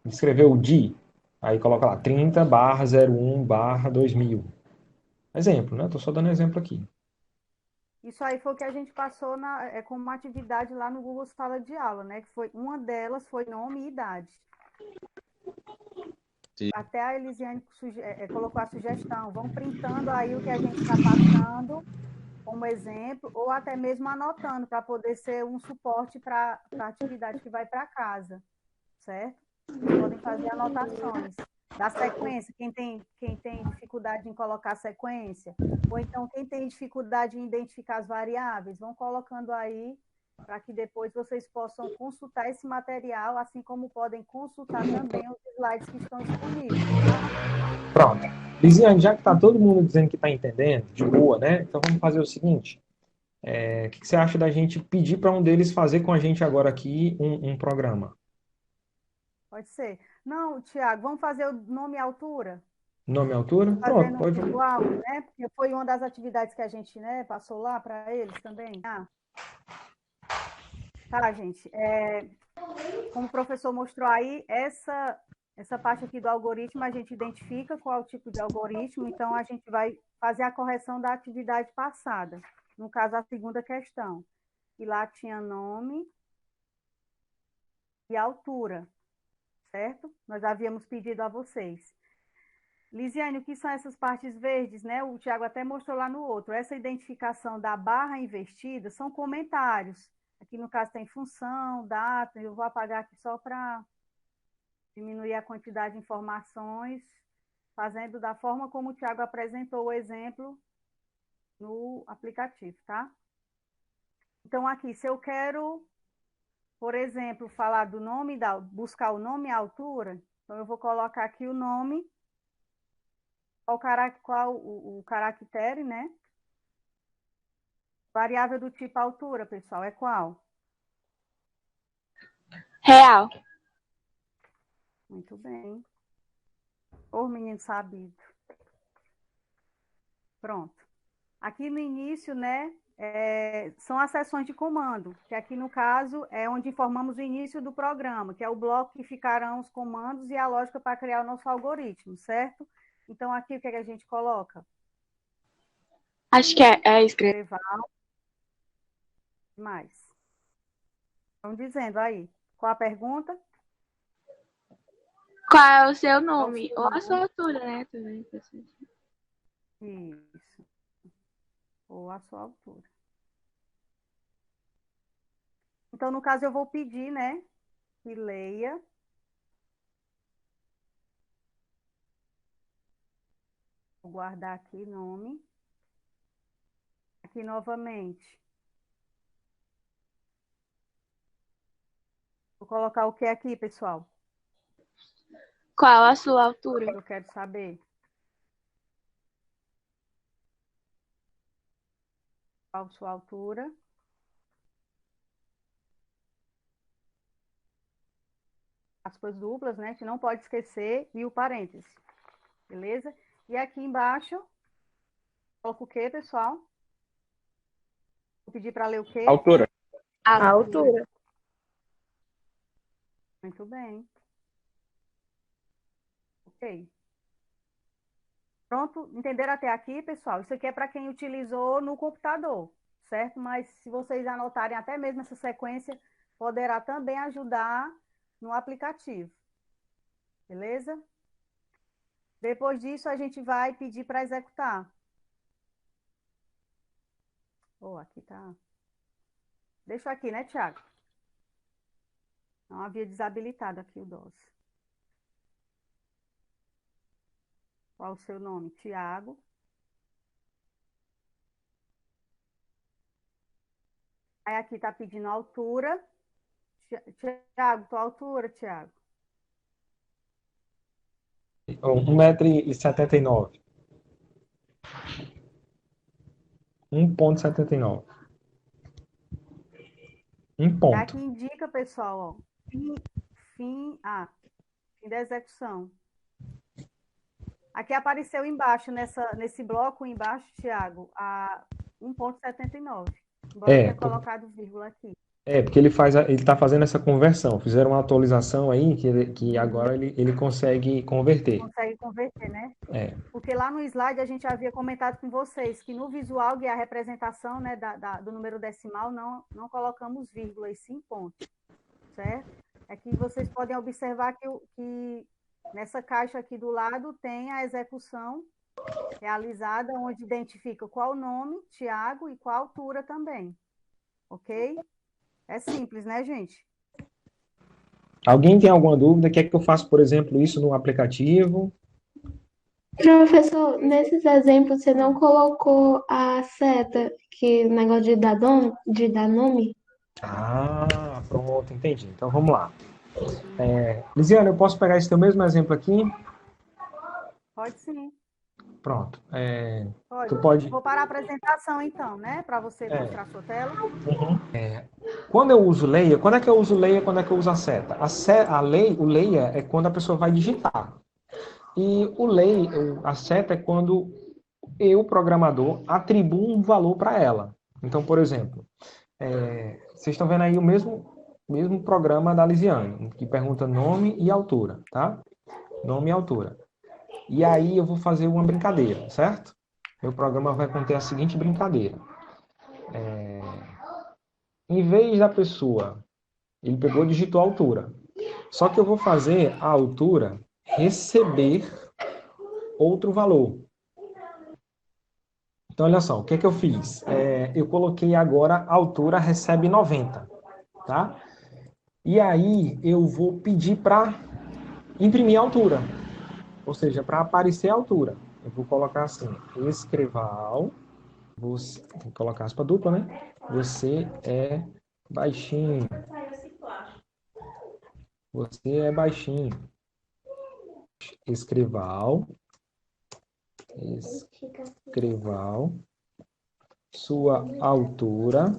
Escreveu o DI, aí coloca lá 30/01/2000. Exemplo, né? Estou só dando exemplo aqui. Isso aí foi o que a gente passou como uma atividade lá no Google Sala de Aula, né? Que foi, uma delas foi nome e idade. Sim. Até a Elisiane colocou a sugestão, vão printando aí o que a gente está passando como exemplo, ou até mesmo anotando, para poder ser um suporte para a atividade que vai para casa, certo? Vocês podem fazer anotações da sequência, quem tem dificuldade em colocar sequência, ou então quem tem dificuldade em identificar as variáveis, vão colocando aí para que depois vocês possam consultar esse material, assim como podem consultar também os slides que estão disponíveis, tá? Pronto. Lisiane, já que está todo mundo dizendo que está entendendo, de boa, né? Então vamos fazer o seguinte. O que você acha da gente pedir para um deles fazer com a gente agora aqui um programa? Pode ser. Não, Tiago, vamos fazer o nome e altura? Nome e altura? Pronto, Fazendo pode. visual, né? Porque foi uma das atividades que a gente, né, passou lá para eles também. Tá, gente. Como o professor mostrou aí, essa parte aqui do algoritmo, a gente identifica qual é o tipo de algoritmo, então a gente vai fazer a correção da atividade passada. No caso, a segunda questão. E lá tinha nome e altura, certo? Nós havíamos pedido a vocês. Lisiane, o que são essas partes verdes, né? O Tiago até mostrou lá no outro. Essa identificação da barra invertida são comentários. Aqui no caso tem função, data, eu vou apagar aqui só para diminuir a quantidade de informações. fazendo da forma como o Tiago apresentou o exemplo no aplicativo, tá? Então, aqui, se eu quero, por exemplo, falar do nome, buscar o nome e a altura, então eu vou colocar aqui o nome, qual o caractere, né? Variável do tipo altura, pessoal, é qual? Real. Muito bem. Ô, menino sabido. Pronto. Aqui no início, né, são as seções de comando, que aqui no caso é onde informamos o início do programa, que é o bloco que ficarão os comandos e a lógica para criar o nosso algoritmo, certo? Então, aqui o que é que a gente coloca? Acho que é escrever. Escreval. Mais. Estão dizendo aí. Qual a pergunta? Qual é o seu nome? seu Ou a nome? sua altura, né? Também. Isso. Ou a sua altura. Então, no caso, eu vou pedir, né, que leia. Vou guardar aqui nome. Aqui novamente. Vou colocar o que aqui, pessoal? Qual a sua altura? Eu quero saber. Qual a sua altura? Aspas duplas, né? Que não pode esquecer. E o parêntese. Beleza? E aqui embaixo, coloco o quê, pessoal? Vou pedir para ler o quê? Altura. A altura. Muito bem. Ok. Pronto? Entenderam até aqui, pessoal? Isso aqui é para quem utilizou no computador, certo? Mas se vocês anotarem até mesmo essa sequência, poderá também ajudar no aplicativo. Beleza? Depois disso, a gente vai pedir para executar. Oh, aqui tá. Deixa aqui, né, Tiago? Não havia desabilitado aqui o DOS. Qual o seu nome? Tiago. Aí aqui tá pedindo altura. Tiago, tua altura, Tiago? 1,79 m. 1,79 m. Aqui indica, pessoal, ó, fim da execução. Aqui apareceu embaixo, nesse bloco embaixo, Tiago, a 1,79. Embora eu tenha colocado vírgula aqui. Porque ele está fazendo essa conversão. Fizeram uma atualização aí que agora ele consegue converter. Consegue converter, né? É. Porque lá no slide a gente havia comentado com vocês que no visual e a representação, né, do número decimal não colocamos vírgula e sim ponto, certo? É que vocês podem observar que nessa caixa aqui do lado tem a execução realizada, onde identifica qual o nome, Tiago, e qual a altura também. Ok? É simples, né, gente? Alguém tem alguma dúvida? Quer que eu faça, por exemplo, isso no aplicativo? Professor, nesses exemplos você não colocou a seta, que o negócio de dar nome? Ah, pronto, entendi. Então vamos lá. Lisiane, eu posso pegar esse teu mesmo exemplo aqui? Pode sim. Pronto. Pode. Tu pode... Vou parar a apresentação, então, né? Para você mostrar a sua tela. Uhum. Quando eu uso leia, quando é que eu uso leia, quando é que eu uso a seta? O leia é quando a pessoa vai digitar. E a seta é quando eu, programador, atribuo um valor para ela. Então, por exemplo, vocês estão vendo aí o mesmo programa da Lisiane, que pergunta nome e altura, tá? Nome e altura. E aí eu vou fazer uma brincadeira, certo? Meu programa vai conter a seguinte brincadeira. Em vez da pessoa, ele pegou e digitou a altura. Só que eu vou fazer a altura receber outro valor. Então, olha só, o que é que eu fiz? Eu coloquei agora a altura recebe 90, tá? E aí eu vou pedir para imprimir a altura. Ou seja, para aparecer a altura. Eu vou colocar assim, escrival, vou colocar aspa dupla, né? Você é baixinho. Você é baixinho. Escrival. Escrival. Sua altura.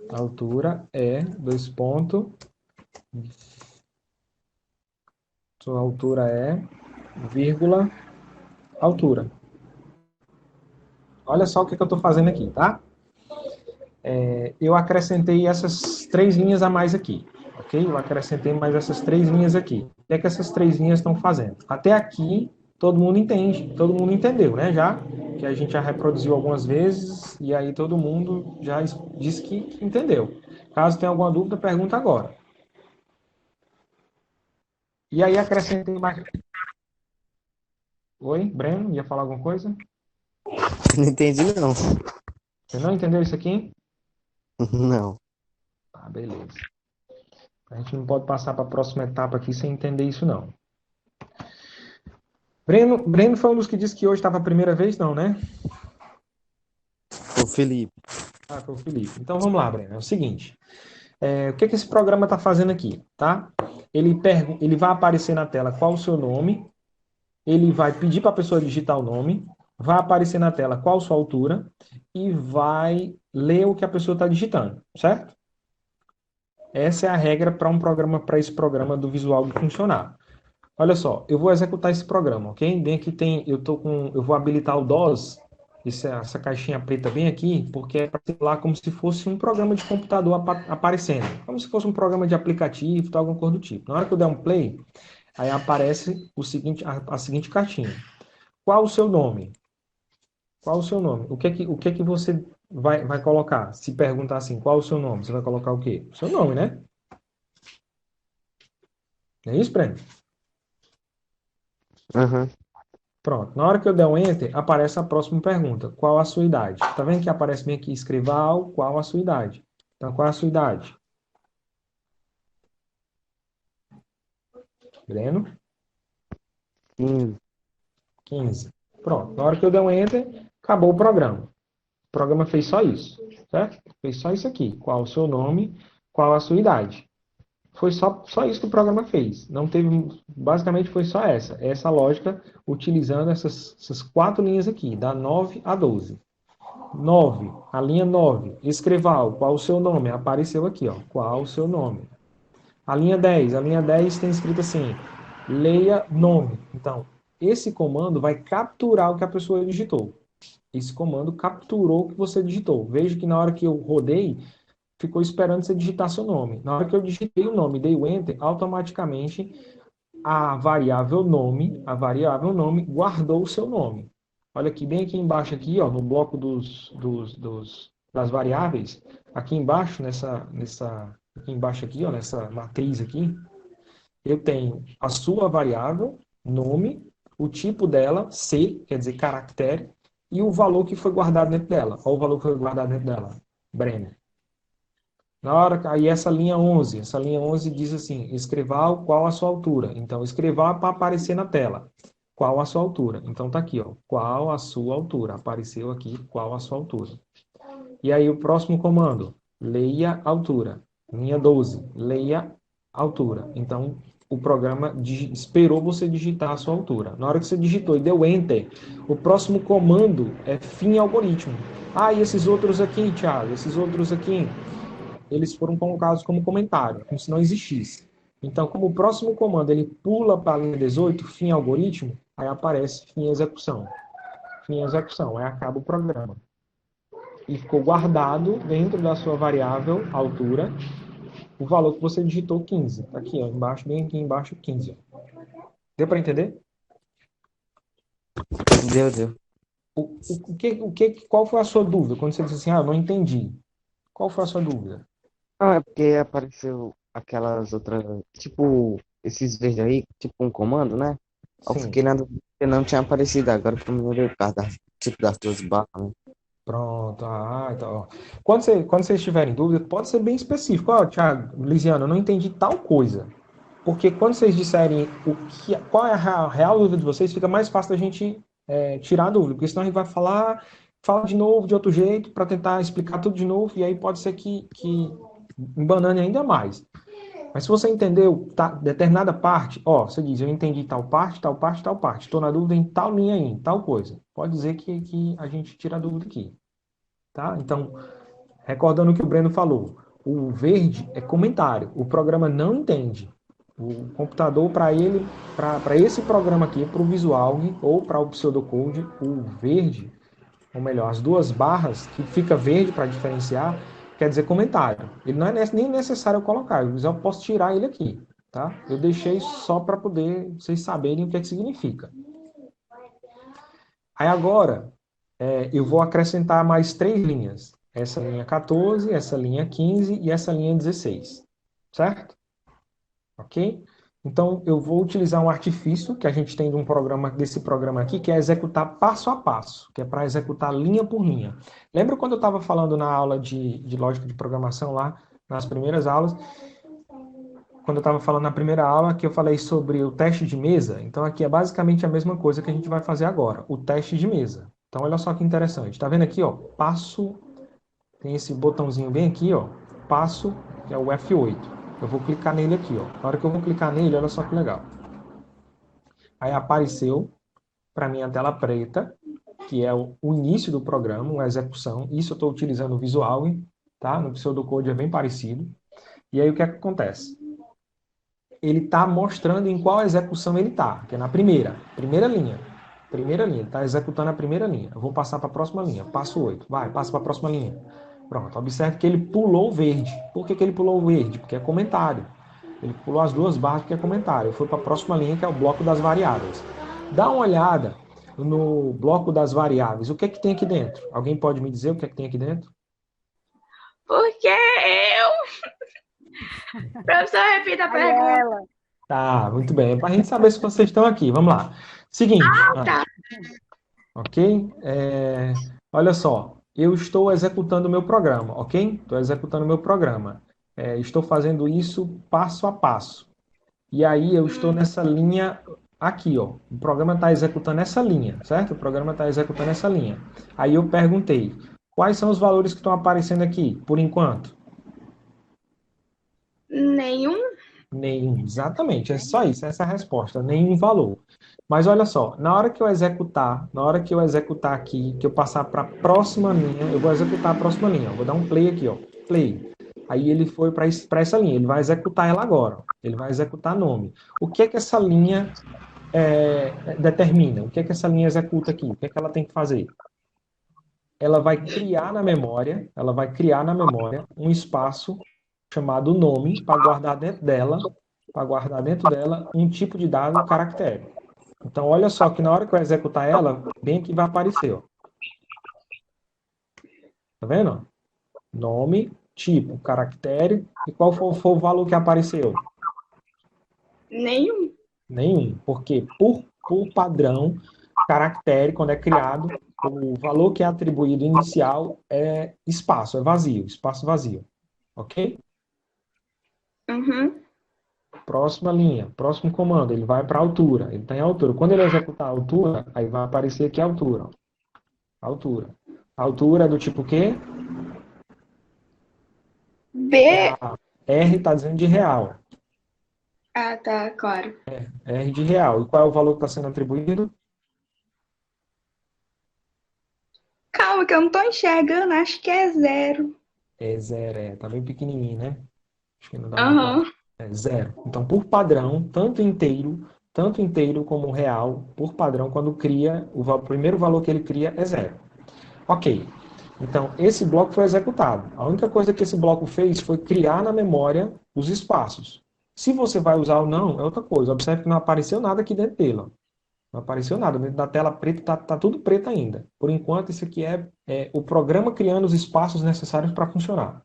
Altura é, dois pontos. Sua altura é, vírgula, altura. Olha só o que eu estou fazendo aqui, tá? Eu acrescentei essas 3 linhas a mais aqui, ok? Eu acrescentei mais essas 3 linhas aqui. O que é que essas 3 linhas estão fazendo? Até aqui, todo mundo entende, todo mundo entendeu, né? Já que a gente já reproduziu algumas vezes e aí todo mundo já disse que entendeu. Caso tenha alguma dúvida, pergunta agora. E aí acrescentei mais... Oi, Breno, ia falar alguma coisa? Não entendi, não. Você não entendeu isso aqui? Não. Ah, beleza. A gente não pode passar para a próxima etapa aqui sem entender isso, não. Breno foi um dos que disse que hoje estava a primeira vez, não, né? O Felipe. Ah, foi o Felipe. Então vamos lá, Breno. É o seguinte. O que esse programa está fazendo aqui, tá? Ele vai aparecer na tela qual o seu nome, ele vai pedir para a pessoa digitar o nome, vai aparecer na tela qual a sua altura e vai ler o que a pessoa está digitando, certo? Essa é a regra para esse programa do Visual funcionar. Olha só, eu vou executar esse programa, ok? Bem aqui eu vou habilitar o DOS, essa caixinha preta bem aqui, porque é para lá como se fosse um programa de computador aparecendo, como se fosse um programa de aplicativo, tal, alguma coisa do tipo. Na hora que eu der um play, aí aparece a seguinte caixinha. Qual o seu nome? Qual o seu nome? O que é que você vai colocar? Se perguntar assim, qual o seu nome? Você vai colocar o quê? O seu nome, né? É isso, Breno? Aham. Pronto. Na hora que eu der um Enter, aparece a próxima pergunta. Qual a sua idade? Tá vendo que aparece bem aqui, escrival, qual a sua idade? Então, qual a sua idade? Breno? 15. 15. Pronto. Na hora que eu der um Enter, acabou o programa. O programa fez só isso, certo? Fez só isso aqui. Qual o seu nome, qual a sua idade. Foi só isso que o programa fez. Não teve, basicamente foi só essa lógica, utilizando essas 4 linhas aqui, da 9 a 12. 9, a linha 9, escrival, qual o seu nome? Apareceu aqui, ó, qual o seu nome? A linha 10 tem escrito assim, leia nome. Então, esse comando vai capturar o que a pessoa digitou. Esse comando capturou o que você digitou. Veja que na hora que eu rodei, ficou esperando você digitar seu nome. Na hora que eu digitei o nome, dei o Enter, automaticamente a variável nome guardou o seu nome. Olha aqui, bem aqui embaixo, aqui, ó, no bloco das variáveis, aqui embaixo, aqui embaixo aqui, ó, nessa matriz aqui, eu tenho a sua variável, nome, o tipo dela, C, quer dizer caractere, e o valor que foi guardado dentro dela. Qual o valor que foi guardado dentro dela? Breno. Na hora, aí essa linha 11 diz assim, escrival, qual a sua altura? Então, escrival é para aparecer na tela. Qual a sua altura? Então, tá aqui, ó, qual a sua altura? Apareceu aqui, qual a sua altura. E aí, o próximo comando, leia altura. Linha 12, leia altura. Então, o programa esperou você digitar a sua altura. Na hora que você digitou e deu Enter, o próximo comando é fim algoritmo. Ah, e esses outros aqui, Thiago? Esses outros aqui, eles foram colocados como comentário, como se não existisse. Então, como o próximo comando ele pula para a linha 18, fim algoritmo, aí aparece fim execução. Fim execução, aí acaba o programa. E ficou guardado dentro da sua variável altura o valor que você digitou 15. Tá aqui, ó, embaixo, bem aqui embaixo, 15. Deu para entender? Deu. Qual foi a sua dúvida? Quando você disse assim, eu não entendi. Qual foi a sua dúvida? Não, é porque apareceu aquelas outras, tipo, esses verdes aí, tipo um comando, né? Eu Sim. fiquei na dúvida que não tinha aparecido agora que eu me lembrei por causa tipo das 2 barras, né? Pronto, então, ó. Quando você estiver em dúvida, pode ser bem específico. Ó, Thiago, Lisiana, eu não entendi tal coisa. Porque quando vocês disserem qual é a real dúvida de vocês, fica mais fácil da gente tirar a dúvida, porque senão a gente vai fala de novo, de outro jeito, para tentar explicar tudo de novo, e aí pode ser que embanane ainda mais. Mas se você entendeu determinada parte, você diz, eu entendi tal parte, tal parte, tal parte, estou na dúvida em tal linha aí, em tal coisa. Pode dizer que a gente tira a dúvida aqui. Tá? Então, recordando o que o Breno falou, o verde é comentário, o programa não entende. O computador, para esse programa aqui, para o Visualg ou para o Pseudocode, o verde, ou melhor, as duas barras que fica verde para diferenciar, quer dizer comentário. Ele não é nem necessário eu colocar, eu posso tirar ele aqui, tá? Eu deixei só para poder vocês saberem o que é que significa. Aí agora, eu vou acrescentar mais 3 linhas. Essa linha 14, essa linha 15 e essa linha 16, certo? Ok? Então, eu vou utilizar um artifício que a gente tem desse programa aqui, que é executar passo a passo, que é para executar linha por linha. Lembra quando eu estava falando na aula de lógica de programação lá, nas primeiras aulas, quando eu estava falando na primeira aula, que eu falei sobre o teste de mesa? Então, aqui é basicamente a mesma coisa que a gente vai fazer agora, o teste de mesa. Então, olha só que interessante. Está vendo aqui, ó, passo, tem esse botãozinho bem aqui, ó, passo, que é o F8. Eu vou clicar nele aqui, ó. Na hora que eu vou clicar nele, olha só que legal. Aí apareceu para mim a tela preta, que é o início do programa, uma execução. Isso eu estou utilizando o Visual, tá? No Pseudocode é bem parecido. E aí o que é que acontece? Ele está mostrando em qual execução ele está, que é na primeira linha. Primeira linha, está executando a primeira linha. Eu vou passar para a próxima linha, passo 8. Vai, passa para a próxima linha. Pronto, observe que ele pulou o verde. Por que ele pulou o verde? Porque é comentário. Ele pulou as duas barras porque é comentário. Eu fui para a próxima linha, que é o bloco das variáveis. Dá uma olhada no bloco das variáveis. O que é que tem aqui dentro? Alguém pode me dizer o que é que tem aqui dentro? Porque Professor, repita a pergunta. Tá, muito bem. É para a gente saber se vocês estão aqui. Vamos lá. Seguinte. Tá. Ok? Olha só. Eu estou executando o meu programa, ok? Estou executando o meu programa. Estou fazendo isso passo a passo. E aí eu estou nessa linha aqui, ó. O programa está executando essa linha, certo? O programa está executando essa linha. Aí eu perguntei, quais são os valores que estão aparecendo aqui, por enquanto? Nenhum. Nenhum, exatamente. É só isso, essa é a resposta. Nenhum valor. Mas olha só, na hora que eu executar aqui, que eu passar para a próxima linha, eu vou executar a próxima linha. Eu vou dar um play aqui, ó. Play. Aí ele foi para essa linha. Ele vai executar ela agora. Ele vai executar nome. O que é que essa linha determina? O que é que essa linha executa aqui? O que é que ela tem que fazer? Ela vai criar na memória um espaço chamado nome para guardar dentro dela um tipo de dado caractere. Então, olha só que na hora que eu executar ela, bem aqui vai aparecer, ó. Tá vendo? Nome, tipo, caractere, e qual foi o valor que apareceu? Nenhum. Nenhum, porque por padrão, caractere, quando é criado, o valor que é atribuído inicial é espaço, é vazio, espaço vazio. Ok? Uhum. Próxima linha, próximo comando, ele vai para a altura. Ele está em altura. Quando ele executar a altura, aí vai aparecer aqui a altura. Altura. A altura é do tipo quê? B. R está dizendo de real. Ah, tá, claro. R de real. E qual é o valor que está sendo atribuído? Calma, que eu não tô enxergando, acho que é 0. É 0, tá bem pequenininho, né? Acho que não dá Aham. É 0. Então, por padrão, tanto inteiro como real, por padrão, quando cria, o primeiro valor que ele cria é 0. Ok. Então, esse bloco foi executado. A única coisa que esse bloco fez foi criar na memória os espaços. Se você vai usar ou não, é outra coisa. Observe que não apareceu nada aqui dentro dela. Não apareceu nada. Dentro da tela preta tá tudo preto ainda. Por enquanto, isso aqui é o programa criando os espaços necessários para funcionar.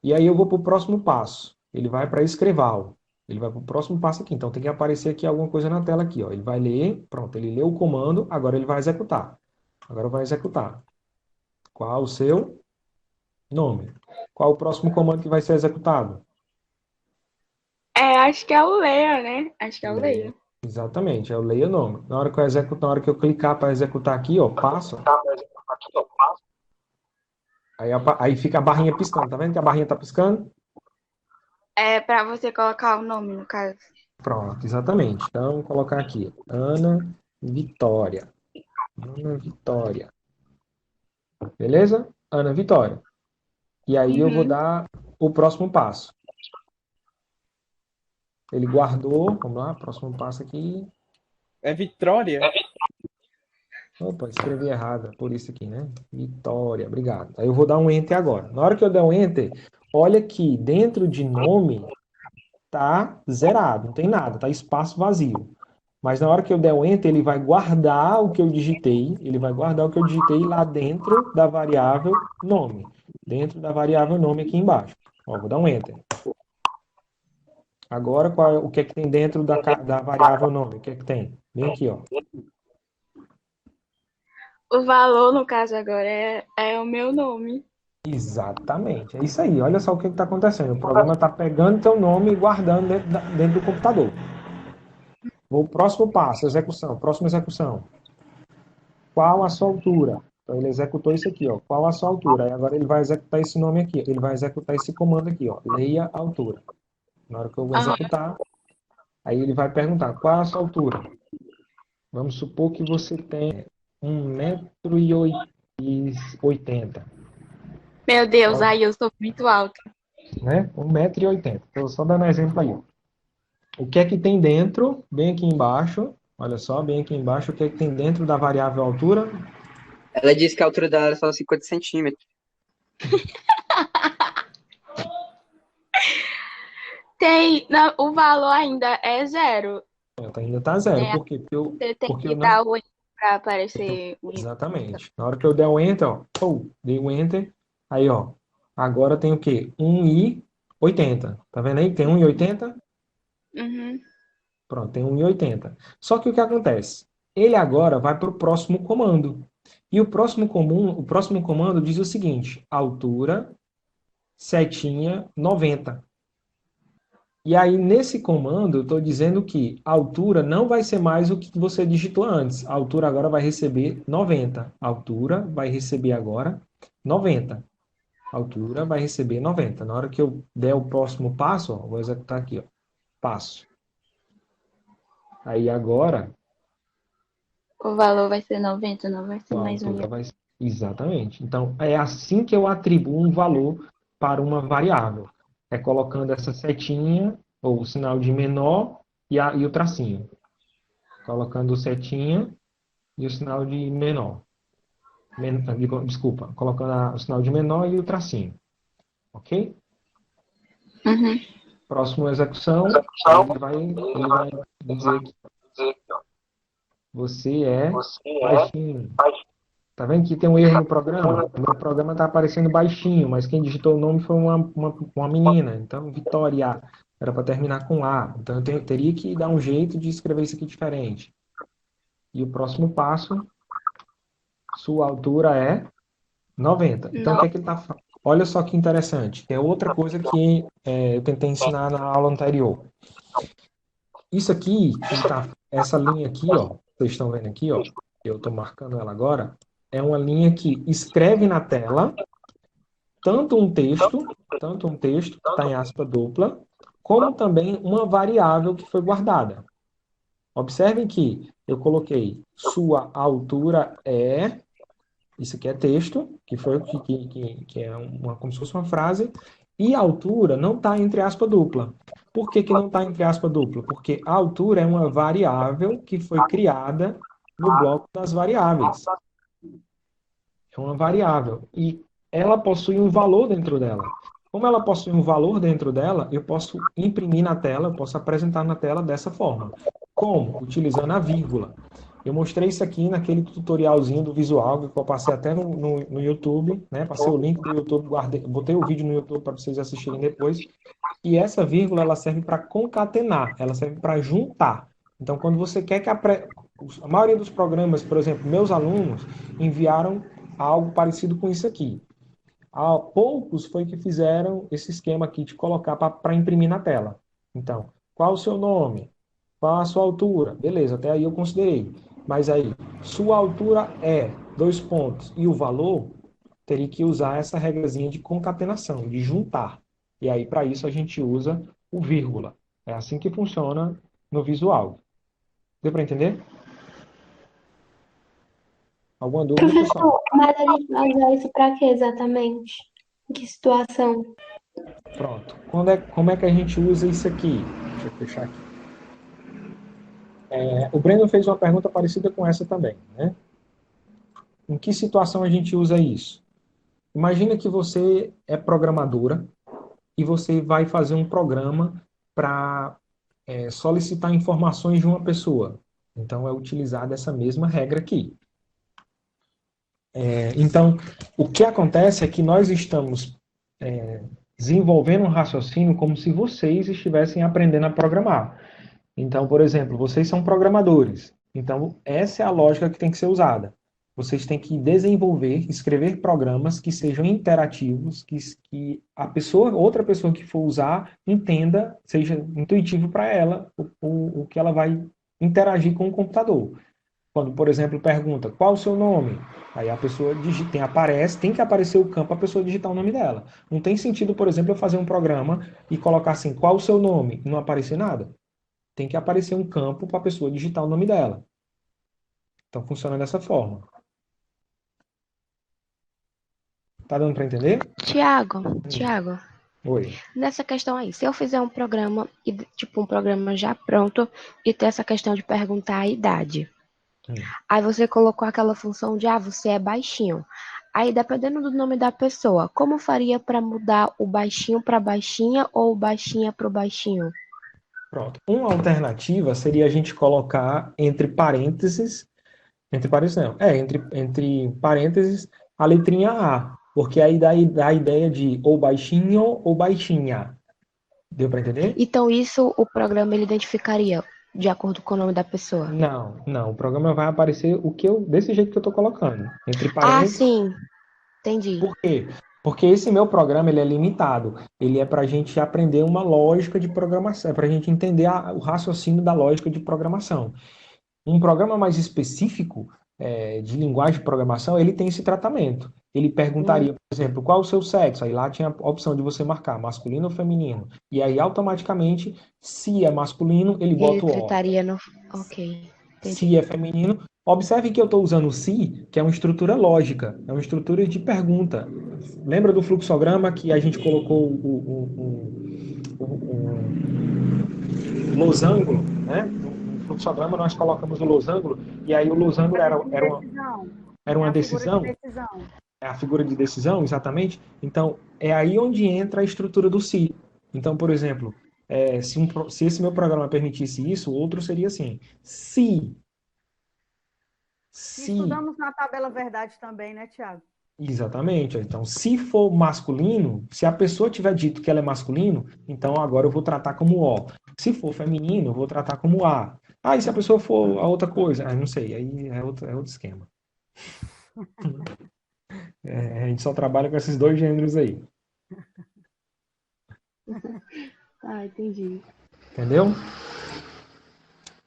E aí eu vou para o próximo passo. Ele vai para escreval. Ele vai para o próximo passo aqui. Então tem que aparecer aqui alguma coisa na tela aqui, ó. Ele vai ler, pronto, ele leu o comando, agora ele vai executar. Agora vai executar. Qual o seu nome? Qual o próximo comando que vai ser executado? É acho que é o Leia, né? Acho que é o Leia. Exatamente, é o leia nome. Na hora que eu executo, na hora que eu clicar para executar aqui, ó, passo, aí fica a barrinha piscando. Tá vendo que a barrinha tá piscando? É pra você colocar o nome, no caso. Pronto, exatamente. Então, vou colocar aqui, Ana Vitória. Ana Vitória. Beleza? Ana Vitória. E aí eu vou dar o próximo passo. Ele guardou, vamos lá, próximo passo aqui. É Vitória? Opa, escrevi errado, por isso aqui, né? Vitória, obrigado. Aí eu vou dar um Enter agora. Na hora que eu der um Enter, olha que dentro de nome tá zerado, não tem nada, tá espaço vazio. Mas na hora que eu der um Enter, ele vai guardar o que eu digitei, lá dentro da variável nome. Dentro da variável nome aqui embaixo. Ó, vou dar um Enter. Agora, o que é que tem dentro da variável nome? O que é que tem? Bem aqui, ó. O valor, no caso, agora é o meu nome. Exatamente, é isso aí. Olha só o que está acontecendo. O programa está pegando teu nome e guardando dentro do computador. Vou próximo passo, execução. Próxima execução. Qual a sua altura? Então ele executou isso aqui, ó. Qual a sua altura? Aí agora ele vai executar esse nome aqui. Ele vai executar esse comando aqui, ó. Leia a altura. Na hora que eu executar, aí ele vai perguntar qual a sua altura. Vamos supor que você tem 1,80 m. Meu Deus, aí eu sou muito alta. Né? 1,80 m. Estou só dando exemplo aí. O que é que tem dentro, bem aqui embaixo, olha só, bem aqui embaixo, o que é que tem dentro da variável altura? Ela disse que a altura dela era só 50 centímetros. Não, o valor ainda é 0. Ainda está 0, por quê? Você tem porque que eu dar não... o Enter para aparecer o Exatamente. Na hora que eu der o Enter, ó, dei o Enter, aí, ó, agora tem o quê? 1,80. Tá vendo aí? Tem 1,80? Uhum. Pronto, tem 1,80. Só que o que acontece? Ele agora vai para o próximo comando. E o próximo comando diz o seguinte: altura, setinha, 90. E aí, nesse comando, eu estou dizendo que a altura não vai ser mais o que você digitou antes. A altura agora vai receber 90. A altura vai receber agora 90. A altura vai receber 90. Na hora que eu der o próximo passo, ó, vou executar aqui, ó, passo. Aí agora... O valor vai ser 90, não vai ser mais um. Exatamente. Então, é assim que eu atribuo um valor para uma variável. É colocando essa setinha, ou o sinal de menor, e o tracinho. Colocando setinha e o sinal de menor. Desculpa, colocando o sinal de menor e o tracinho. Ok? Uhum. Próxima execução, ele vai dizer que você é baixinho. Tá vendo que tem um erro no programa? O meu programa tá aparecendo baixinho, mas quem digitou o nome foi uma menina. Então, Vitória era para terminar com A. Então, eu teria que dar um jeito de escrever isso aqui diferente. E o próximo passo, sua altura é 90. Então, o que é que ele tá falando? Olha só que interessante. É outra coisa que eu tentei ensinar na aula anterior. Isso aqui, essa linha aqui, ó, vocês estão vendo aqui, ó, eu estou marcando ela agora, é uma linha que escreve na tela tanto um texto que está em aspa dupla, como também uma variável que foi guardada. Observem que eu coloquei sua altura é, isso aqui é texto, que é como se fosse uma frase, e a altura não está entre aspa dupla. Por que não está entre aspa dupla? Porque a altura é uma variável que foi criada no bloco das variáveis. É uma variável. E ela possui um valor dentro dela. Como ela possui um valor dentro dela, eu posso imprimir na tela, eu posso apresentar na tela dessa forma. Como? Utilizando a vírgula. Eu mostrei isso aqui naquele tutorialzinho do visual que eu passei até no YouTube, né? Passei o link do YouTube, botei o vídeo no YouTube para vocês assistirem depois. E essa vírgula, ela serve para concatenar, ela serve para juntar. Então, quando você quer que a maioria dos programas, por exemplo, meus alunos enviaram algo parecido com isso aqui. Há poucos foi que fizeram esse esquema aqui de colocar para imprimir na tela. Então, Qual o seu nome? Qual a sua altura? Beleza, até aí eu considerei. Mas aí, sua altura é, dois pontos, e o valor, teria que usar essa regrazinha de concatenação, de juntar. E aí, para isso, a gente usa o vírgula. É assim que funciona no visual. Deu para entender? Alguma dúvida, pessoal? Professor, mas a gente vai usar isso para quê exatamente? Em que situação? Pronto. Como é que a gente usa isso aqui? Deixa eu fechar aqui. O Breno fez uma pergunta parecida com essa também, né? Em que situação a gente usa isso? Imagina que você é programadora e você vai fazer um programa para solicitar informações de uma pessoa. Então, é utilizada essa mesma regra aqui. Então, o que acontece é que nós estamos desenvolvendo um raciocínio como se vocês estivessem aprendendo a programar. Então, por exemplo, vocês são programadores. Então, essa é a lógica que tem que ser usada. Vocês têm que desenvolver, escrever programas que sejam interativos, que a pessoa, outra pessoa que for usar, entenda, seja intuitivo para ela o que ela vai interagir com o computador. Quando, por exemplo, pergunta qual o seu nome, aí a pessoa digita, tem que aparecer o campo para a pessoa digitar o nome dela. Não tem sentido, por exemplo, eu fazer um programa e colocar assim, qual o seu nome, e não aparecer nada. Tem que aparecer um campo para a pessoa digitar o nome dela. Então funciona dessa forma. Tá dando para entender? Tiago, Oi. nessa questão aí, se eu fizer um programa, tipo um programa já pronto, e ter essa questão de perguntar a idade, aí você colocou aquela função de, você é baixinho. Aí, dependendo do nome da pessoa, como faria para mudar o baixinho para baixinha ou baixinha para o baixinho? Pronto. Uma alternativa seria a gente colocar entre parênteses entre parênteses, a letrinha A, porque aí dá a ideia de ou baixinho ou baixinha. Deu para entender? Então, isso o programa ele identificaria de acordo com o nome da pessoa? Não. O programa vai aparecer desse jeito que eu estou colocando. Entre parênteses. Sim. Entendi. Por quê? Porque esse meu programa ele é limitado. Ele é para a gente aprender uma lógica de programação, é para a gente entender o raciocínio da lógica de programação. Um programa mais específico de linguagem de programação, ele tem esse tratamento. Ele perguntaria, por exemplo, qual o seu sexo? Aí lá tinha a opção de você marcar masculino ou feminino. E aí, automaticamente, se é masculino, ele bota o O. Trataria no... Ok. Entendi. Se é feminino, observe que eu estou usando o se, que é uma estrutura lógica, é uma estrutura de pergunta. Lembra do fluxograma que a gente colocou o losango, né? Fluxograma, nós colocamos o losango, e aí o losango era uma decisão. É a figura de decisão, exatamente. Então, é aí onde entra a estrutura do se. Então, por exemplo, se esse meu programa permitisse isso, o outro seria assim. Se. Estudamos na tabela verdade também, né, Tiago? Exatamente. Então, se for masculino, se a pessoa tiver dito que ela é masculino, então agora eu vou tratar como O. Se for feminino, eu vou tratar como A. E se a pessoa for a outra coisa? Não sei, aí é outro esquema. A gente só trabalha com esses dois gêneros aí. Entendi. Entendeu?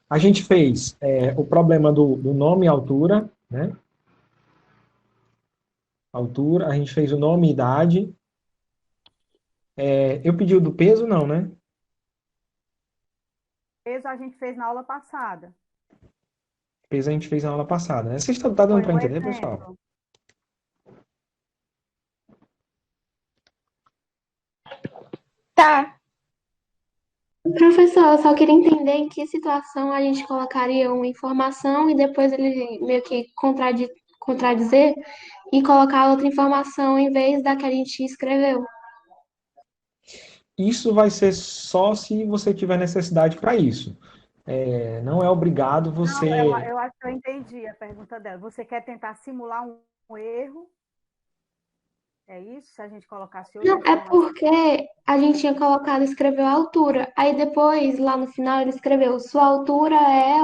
A gente fez o problema do nome e altura, né? Altura, a gente fez o nome e idade. Eu pedi o do peso, não, né? Peso a gente fez na aula passada. Peso a gente fez na aula passada, né? Vocês estão dando para entender, pessoal? Tá. Professor, eu só queria entender em que situação a gente colocaria uma informação e depois ele meio que contradizer e colocar outra informação em vez da que a gente escreveu. Isso vai ser só se você tiver necessidade para isso. Não é obrigado você... Não, eu acho que eu entendi a pergunta dela. Você quer tentar simular um erro? É isso? Se a gente colocasse outra Não, é porque a gente tinha colocado, escreveu a altura. Aí depois, lá no final, ele escreveu sua altura é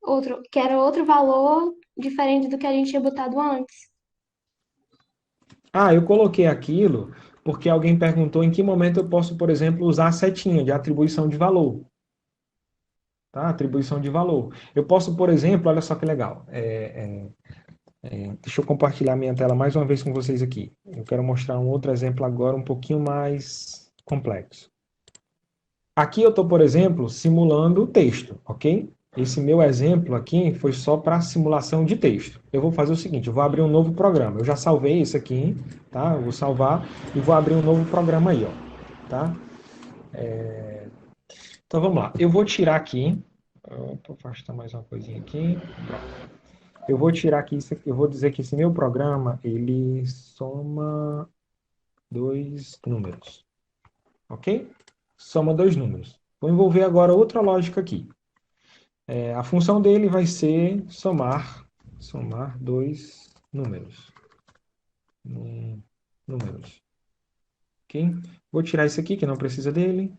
outro, que era outro valor diferente do que a gente tinha botado antes. Eu coloquei aquilo porque alguém perguntou em que momento eu posso, por exemplo, usar a setinha de atribuição de valor. tá? Atribuição de valor. Eu posso, por exemplo, olha só que legal. Deixa eu compartilhar minha tela mais uma vez com vocês aqui. Eu quero mostrar um outro exemplo agora um pouquinho mais complexo. Aqui eu estou, por exemplo, simulando o texto, ok? Esse meu exemplo aqui foi só para simulação de texto. Eu vou fazer o seguinte, eu vou abrir um novo programa. Eu já salvei esse aqui, tá? Eu vou salvar e vou abrir um novo programa aí, ó, tá? Então vamos lá. Eu vou tirar aqui. Vou afastar mais uma coisinha aqui. Pronto. Eu vou tirar aqui, eu vou dizer que esse meu programa, ele soma 2 números, ok? Soma 2 números. Vou envolver agora outra lógica aqui. A função dele vai ser somar 2 números. Ok? Vou tirar isso aqui, que não precisa dele.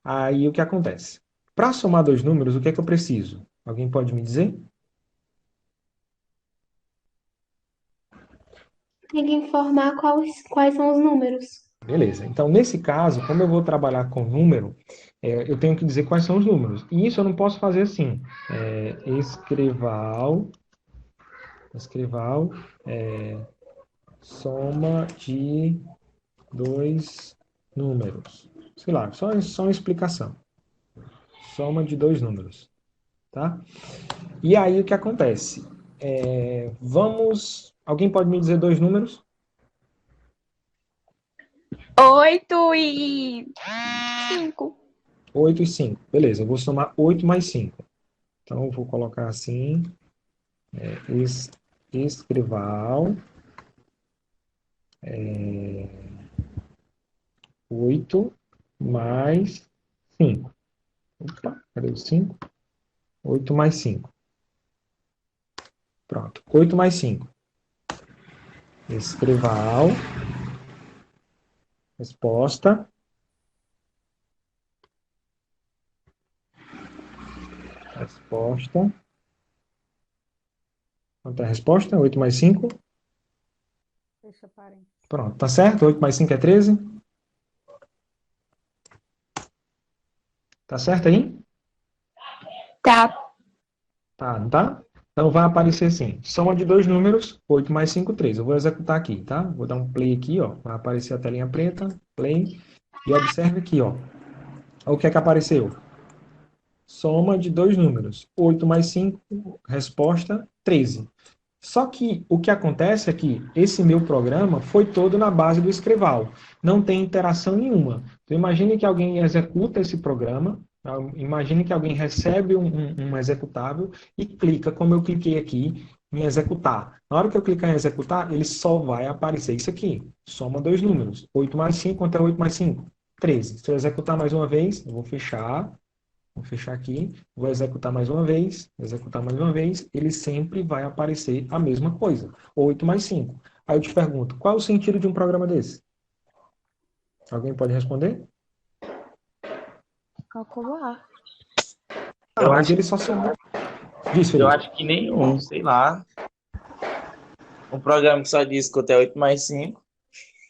Aí o que acontece? Para somar 2 números, o que é que eu preciso? Alguém pode me dizer? Tem que informar quais são os números. Beleza. Então, nesse caso, como eu vou trabalhar com número, eu tenho que dizer quais são os números. E isso eu não posso fazer assim. Escreval, soma de 2 números. Sei lá, só uma explicação. Soma de 2 números. Tá? E aí, o que acontece? Alguém pode me dizer 2 números? 8 e 5. 8 e 5. Beleza, eu vou somar 8 mais 5. Então, eu vou colocar assim, escrival, 8 mais 5. Opa, cadê o 5? 8 mais 5. Pronto, 8 mais 5. Escrival, resposta. Quanto é a resposta? 8 mais 5. Fecha parênteses. Pronto, tá certo? 8 mais 5 é 13. Tá certo aí? Tá. Tá, não tá? Então vai aparecer assim, soma de 2 números, 8 mais 5, 13. Eu vou executar aqui, tá? Vou dar um play aqui, ó. Vai aparecer a telinha preta, play. E observe aqui, ó. Olha o que é que apareceu. Soma de 2 números, 8 mais 5, resposta 13. Só que o que acontece é que esse meu programa foi todo na base do escrival. Não tem interação nenhuma. Então imagine que alguém executa esse programa, imagine que alguém recebe um executável e clica, como eu cliquei aqui, em executar. Na hora que eu clicar em executar, ele só vai aparecer isso aqui. Soma 2 números. 8 mais 5, quanto é 8 mais 5? 13. Se eu executar mais uma vez, eu vou fechar aqui, vou executar mais uma vez, ele sempre vai aparecer a mesma coisa. 8 mais 5. Aí eu te pergunto, qual é o sentido de um programa desse? Alguém pode responder? Calcular. Eu Mas acho, ele só somou. Diz, eu Felipe. acho que nenhum, sei lá. Um programa que só diz que é 8 mais 5.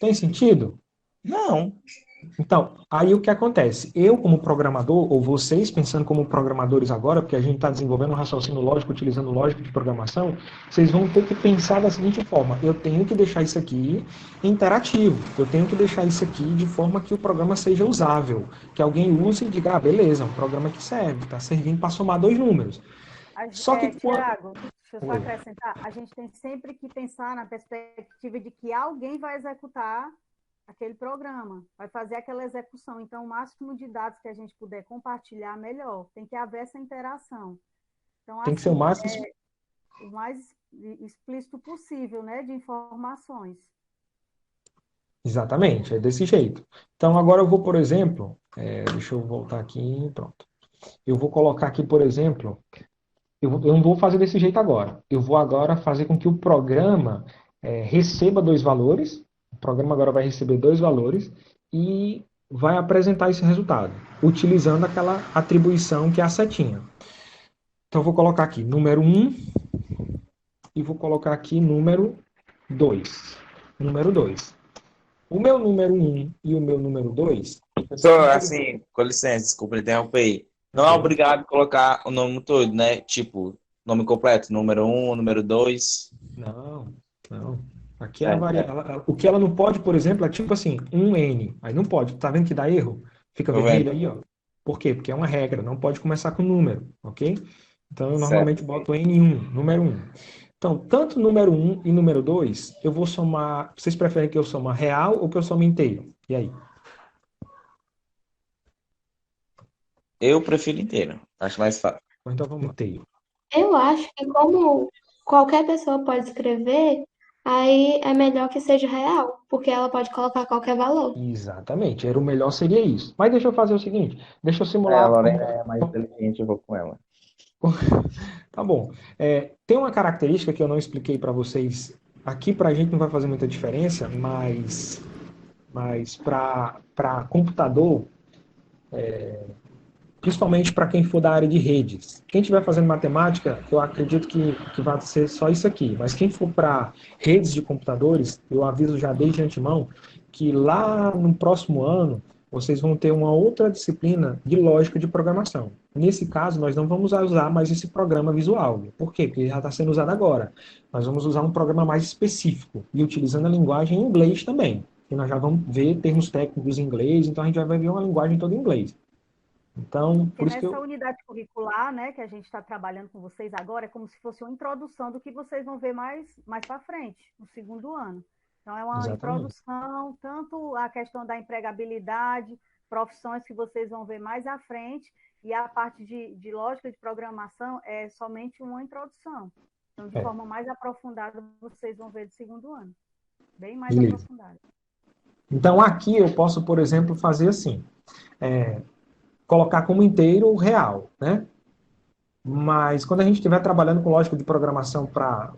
Tem sentido? Não. Então, aí o que acontece? Eu, como programador, ou vocês pensando como programadores agora, porque a gente está desenvolvendo um raciocínio lógico, utilizando lógica de programação, vocês vão ter que pensar da seguinte forma: eu tenho que deixar isso aqui interativo, eu tenho que deixar isso aqui de forma que o programa seja usável, que alguém use e diga, beleza, é um programa que serve, está servindo para somar 2 números. Só que Tiago, deixa eu só acrescentar, a gente tem sempre que pensar na perspectiva de que alguém vai executar aquele programa, vai fazer aquela execução. Então, o máximo de dados que a gente puder compartilhar, melhor. Tem que haver essa interação. Então, tem que ser o máximo... o mais explícito possível, né, de informações. Exatamente, é desse jeito. Então, agora eu vou, por exemplo, deixa eu voltar aqui, pronto. Eu vou colocar aqui, por exemplo, eu não vou fazer desse jeito agora. Eu vou agora fazer com que o programa receba 2 valores. O programa agora vai receber 2 valores e vai apresentar esse resultado, utilizando aquela atribuição que é a setinha. Então, eu vou colocar aqui número 1 e vou colocar aqui número 2. Número 2. O meu número 1 e o meu número 2... Professor, assim, com licença, desculpa interromper aí. Não é obrigado a colocar o nome todo, né? Tipo, nome completo, número 1, número 2. Não, não. Aqui ela Certo, varia. certo. O que ela não pode, por exemplo, é tipo assim, um N. Aí não pode. Tá vendo que dá erro? Fica Tô vendo. vermelho aí, ó. Por quê? Porque é uma regra. Não pode começar com número, ok? Então eu normalmente Certo. boto N1, número um. Então, tanto número um e número 2, eu vou somar. Vocês preferem que eu soma real ou que eu some inteiro? E aí? Eu prefiro inteiro. Acho mais fácil. Então vamos inteiro. Eu acho que como qualquer pessoa pode escrever, aí é melhor que seja real, porque ela pode colocar qualquer valor. Exatamente. Era o melhor seria isso. Mas deixa eu fazer o seguinte. Deixa eu É, a simular. Lorena é mais inteligente, eu vou com ela. Tá bom. Tem uma característica que eu não expliquei para vocês. Aqui para a gente não vai fazer muita diferença, mas para computador, principalmente para quem for da área de redes. Quem estiver fazendo matemática, eu acredito que vai ser só isso aqui. Mas quem for para redes de computadores, eu aviso já desde antemão que lá no próximo ano vocês vão ter uma outra disciplina de lógica de programação. Nesse caso, nós não vamos usar mais esse programa visual. Por quê? Porque ele já está sendo usado agora. Nós vamos usar um programa mais específico e utilizando a linguagem em inglês também. E nós já vamos ver termos técnicos em inglês, então a gente já vai ver uma linguagem toda em inglês. Então, Porque por isso que nessa unidade curricular, né, que a gente está trabalhando com vocês agora, é como se fosse uma introdução do que vocês vão ver mais para frente, no segundo ano. Então, é uma Exatamente. introdução, tanto a questão da empregabilidade, profissões que vocês vão ver mais à frente, e a parte de lógica de programação é somente uma introdução. Então, de forma mais aprofundada, vocês vão ver do segundo ano. Bem mais Beleza. aprofundada. Então, aqui eu posso, por exemplo, fazer assim. Colocar como inteiro o real, né? Mas quando a gente estiver trabalhando com lógica de programação para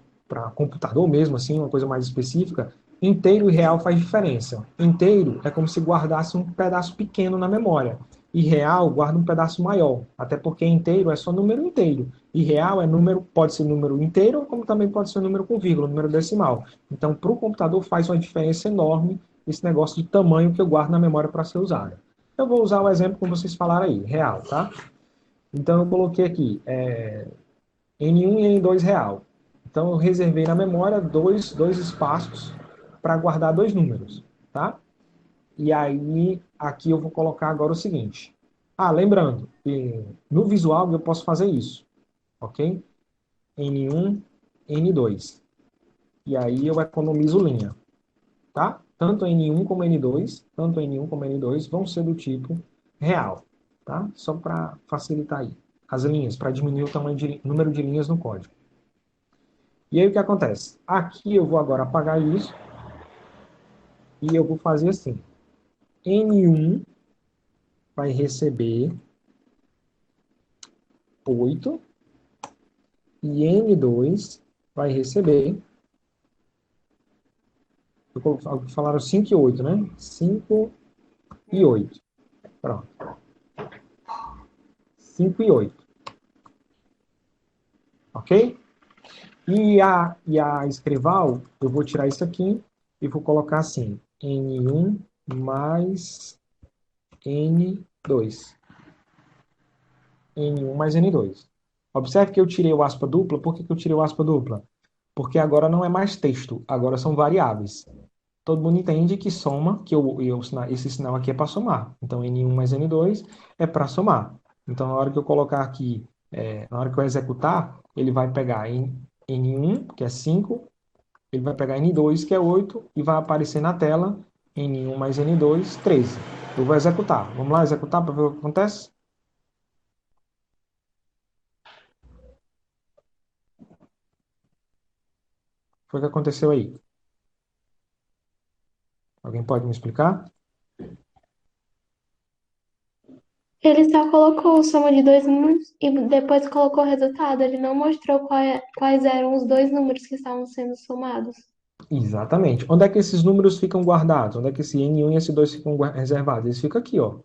computador mesmo, assim, uma coisa mais específica, inteiro e real faz diferença. Inteiro é como se guardasse um pedaço pequeno na memória. E real guarda um pedaço maior. Até porque inteiro é só número inteiro. E real é número, pode ser número inteiro, como também pode ser número com vírgula, número decimal. Então, para o computador faz uma diferença enorme esse negócio de tamanho que eu guardo na memória para ser usado. Eu vou usar o exemplo como vocês falaram aí, real, tá? Então, eu coloquei aqui N1 e N2 real. Então, eu reservei na memória dois espaços para guardar dois números, tá? E aí, aqui eu vou colocar agora o seguinte. Lembrando, que no visual eu posso fazer isso, ok? N1, N2. E aí eu economizo linha, tá? Tanto N1 como N2, tanto N1 como N2 vão ser do tipo real, tá? Só para facilitar aí as linhas, para diminuir o tamanho de número de linhas no código. E aí o que acontece? Aqui eu vou agora apagar isso e eu vou fazer assim. N1 vai receber 8 e N2 vai receber, falaram 5 e 8, né? 5 e 8. Pronto. 5 e 8. Ok? E a escrival, eu vou tirar isso aqui e vou colocar assim, N1 mais N2. N1 mais N2. Observe que eu tirei o aspa dupla. Por que eu tirei o aspa dupla? Porque agora não é mais texto, agora são variáveis. Todo mundo entende que soma, que esse sinal aqui é para somar. Então, N1 mais N2 é para somar. Então, na hora que eu colocar aqui, na hora que eu executar, ele vai pegar N1, que é 5, ele vai pegar N2, que é 8, e vai aparecer na tela N1 mais N2, 13. Eu vou executar. Vamos lá executar para ver o que acontece? Foi o que aconteceu aí? Alguém pode me explicar? Ele só colocou soma de dois números e depois colocou o resultado. Ele não mostrou quais eram os dois números que estavam sendo somados. Exatamente. Onde é que esses números ficam guardados? Onde é que esse N1 e esse 2 ficam reservados? Eles ficam aqui, ó.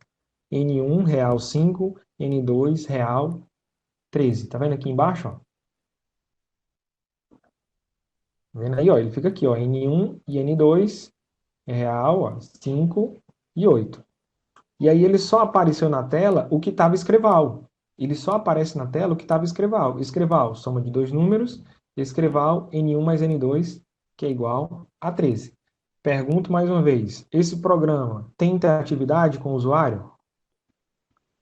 N1 real 5, N2 real 13. Tá vendo aqui embaixo, ó? Tá vendo aí, ó? Ele fica aqui, ó. N1 e N2 real, ó, 5 e 8. E aí ele só apareceu na tela o que estava escrival. ele só aparece na tela o que estava escreval. Escreval, soma de dois números, escreval N1 mais N2, que é igual a 13. Pergunto mais uma vez, esse programa tem interatividade com o usuário?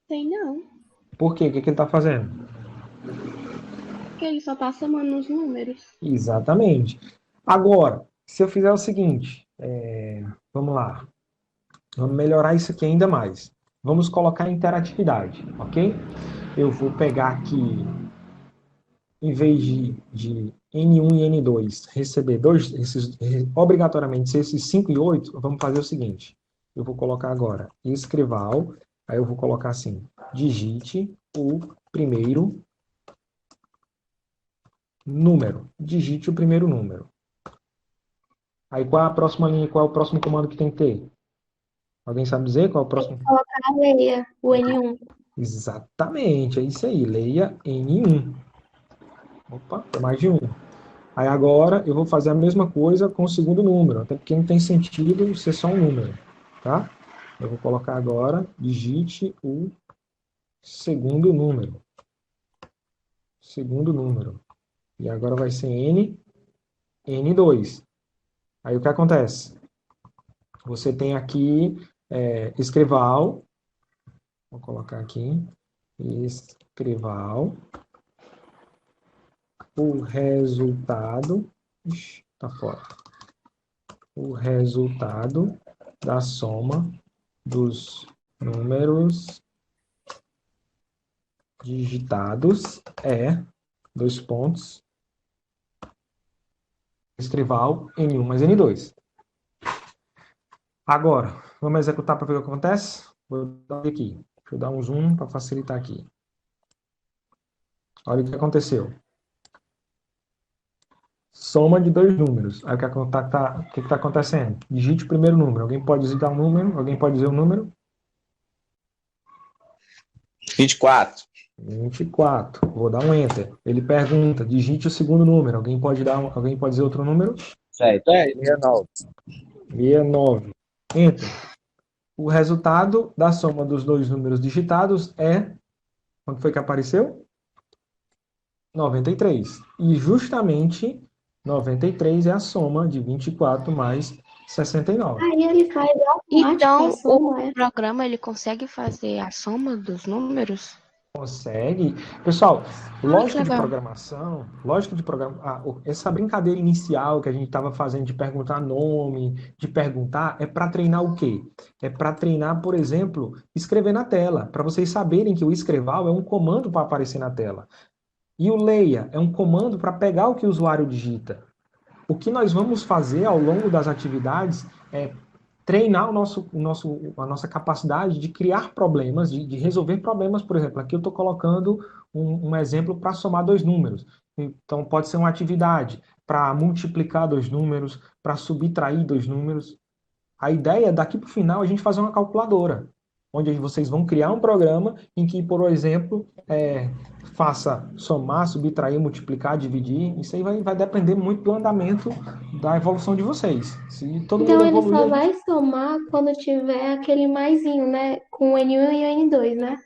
Tem não, Por quê? O que ele está fazendo? porque ele só tá somando os números. Exatamente. Agora, se eu fizer o seguinte, vamos lá, vamos melhorar isso aqui ainda mais. Vamos colocar interatividade, ok? Eu vou pegar aqui, em vez de N1 e N2 receber obrigatoriamente ser esses 5 e 8, vamos fazer o seguinte. Eu vou colocar agora escrival, aí eu vou colocar assim, digite o primeiro número. Digite o primeiro número. Aí qual é a próxima linha, qual é o próximo comando que tem que ter? Alguém sabe dizer qual é o próximo? Colocar a leia, o N1. Exatamente, é isso aí. Leia N1. Opa, mais de um. Aí agora eu vou fazer a mesma coisa com o segundo número, até porque não tem sentido ser só um número, tá? Eu vou colocar agora, digite o segundo número. Segundo número. E agora vai ser N2. Aí o que acontece? Você tem aqui escrival, vou colocar aqui, escrival, o resultado, tá fora, o resultado da soma dos números digitados é, dois pontos, escrival N1 mais N2. Agora, vamos executar para ver o que acontece? Vou dar aqui. Deixa eu dar um zoom para facilitar aqui. Olha o que aconteceu. Soma de dois números. Aí o que está acontecendo? Digite o primeiro número. Alguém pode digitar um número? Alguém pode dizer o número? 24. 24. Vou dar um Enter. Ele pergunta, digite o segundo número. Alguém pode dizer outro número? 69. 69. Enter. O resultado da soma dos dois números digitados é... Quanto foi que apareceu? 93. E justamente 93 é a soma de 24 mais 69. Aí ele faz automático Então, a soma, o programa ele consegue fazer a soma dos números? Consegue. Pessoal, lógica de legal. programação, essa brincadeira inicial que a gente estava fazendo de perguntar nome, de perguntar, é para treinar o quê? É para treinar, por exemplo, escrever na tela, para vocês saberem que o escreval é um comando para aparecer na tela. E o leia é um comando para pegar o que o usuário digita. O que nós vamos fazer ao longo das atividades é treinar a nossa capacidade de criar problemas, de resolver problemas. Por exemplo, aqui eu estou colocando um exemplo para somar dois números. Então, pode ser uma atividade para multiplicar dois números, para subtrair dois números. A ideia é, daqui para o final, a gente fazer uma calculadora, onde vocês vão criar um programa em que, por exemplo, faça somar, subtrair, multiplicar, dividir. Isso aí vai depender muito do andamento da evolução de vocês. Se todo Então mundo ele evoluir, só vai somar quando tiver aquele maisinho, né? Com o N1 e o N2, né?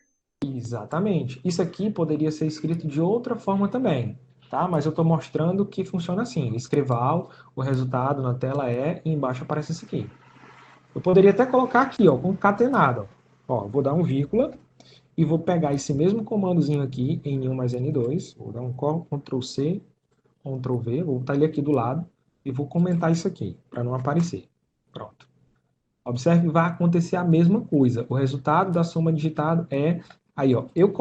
Exatamente. Isso aqui poderia ser escrito de outra forma também, tá? Mas eu estou mostrando que funciona assim. Escreval, o resultado na tela e embaixo aparece isso aqui. Eu poderia até colocar aqui, ó, concatenado. Ó, vou dar um vírgula e vou pegar esse mesmo comandozinho aqui, N1 mais N2, vou dar um Ctrl C, Ctrl V, vou botar ele aqui do lado e vou comentar isso aqui, para não aparecer. Pronto. Observe, vai acontecer a mesma coisa. O resultado da soma digitada é... Aí, ó, eu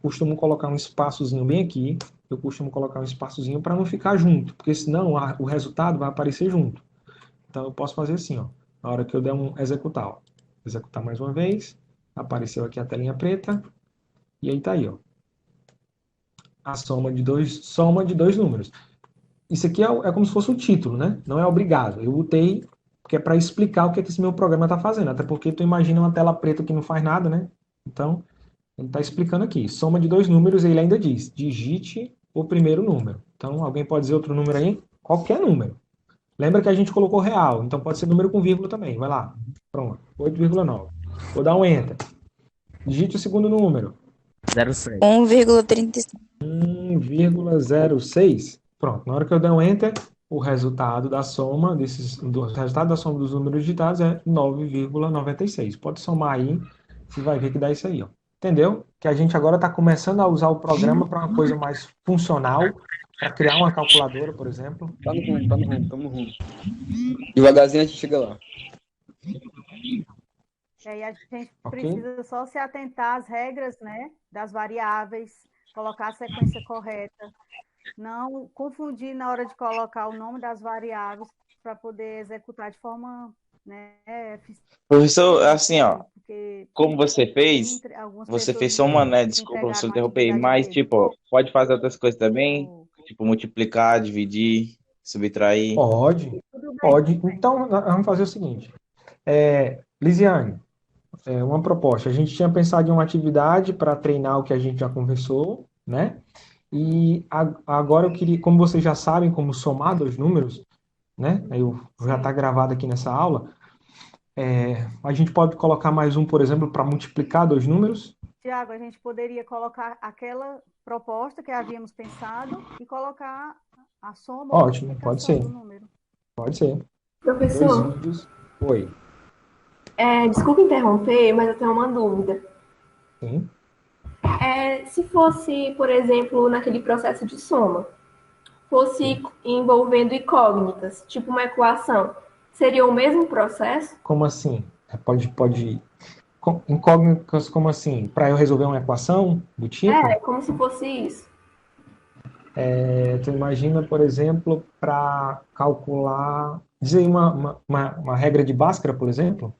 costumo colocar um espaçozinho bem aqui, eu costumo colocar um espaçozinho para não ficar junto, porque senão o resultado vai aparecer junto. Então, eu posso fazer assim, ó, na hora que eu der um executar, ó. Executar mais uma vez, apareceu aqui a telinha preta, e aí tá aí, ó. A soma de dois números. Isso aqui é como se fosse o título, né? Não é obrigado. Eu botei porque é para explicar o que esse meu programa está fazendo. Até porque tu imagina uma tela preta que não faz nada, né? Então, ele está explicando aqui. Soma de dois números, e ele ainda diz, digite o primeiro número. Então, alguém pode dizer outro número aí? Qualquer número. Lembra que a gente colocou real, então pode ser número com vírgula também. Vai lá. Pronto. 8,9. Vou dar um Enter. Digite o segundo número. 0,7. 1,36. 1,06. Pronto, na hora que eu der um enter, o resultado da soma resultado da soma dos números digitados é 9,96. Pode somar aí, você vai ver que dá isso aí, ó. Entendeu? Que a gente agora está começando a usar o programa para uma coisa mais funcional, para criar uma calculadora, por exemplo. Tá no rumo. Devagarzinho a gente chega lá. E aí a gente Ok? precisa só se atentar às regras, né, das variáveis, colocar a sequência correta, não confundir na hora de colocar o nome das variáveis para poder executar de forma, né, Professor, assim, ó, porque como você fez, algumas você pessoas fez só uma, né? Desculpa, professor, entregaram uma interromper, atividade mas, grega. tipo, pode fazer outras coisas também, tipo, multiplicar, dividir, subtrair. Pode, Tudo bem, pode. tudo bem. Então, vamos fazer o seguinte. Lisiane, uma proposta. A gente tinha pensado em uma atividade para treinar o que a gente já conversou, né? E agora eu queria, como vocês já sabem como somar dois números, né? Já está gravado aqui nessa aula. A gente pode colocar mais um, por exemplo, para multiplicar dois números. Tiago, a gente poderia colocar aquela proposta que havíamos pensado e colocar a soma ou Ótimo, pode multiplicação ser. do número. Pode ser. Dois Professor, vídeos. Oi. desculpa interromper, mas eu tenho uma dúvida. Sim. Se fosse, por exemplo, naquele processo de soma, fosse envolvendo incógnitas, tipo uma equação, seria o mesmo processo? Como assim? Pode. Incógnitas, como assim? Para eu resolver uma equação do tipo? Como se fosse isso. Tu imagina, por exemplo, para calcular. Dizer uma regra de Bhaskara, por exemplo?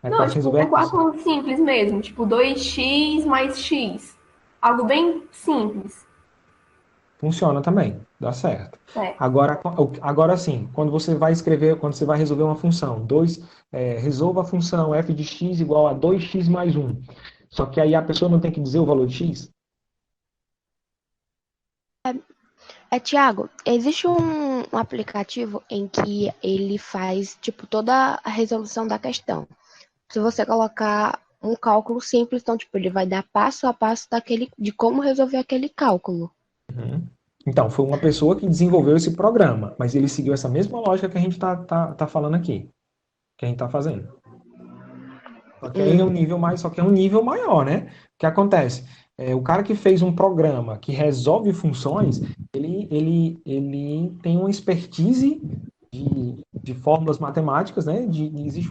Não, Para tipo, uma resolver. equação simples mesmo, tipo 2x mais x. Algo bem simples. Funciona também, dá certo. É. Agora sim, quando você vai resolver uma função, resolva a função f de x igual a 2x mais 1. Só que aí a pessoa não tem que dizer o valor de x? Tiago, existe um aplicativo em que ele faz, tipo, toda a resolução da questão. Se você colocar um cálculo simples, então, tipo, ele vai dar passo a passo de como resolver aquele cálculo. Uhum. Então, foi uma pessoa que desenvolveu esse programa, mas ele seguiu essa mesma lógica que a gente está falando aqui, que a gente está fazendo. Só que aí é um nível maior, né? O que acontece? O cara que fez um programa que resolve funções, ele tem uma expertise de fórmulas matemáticas, né? Existe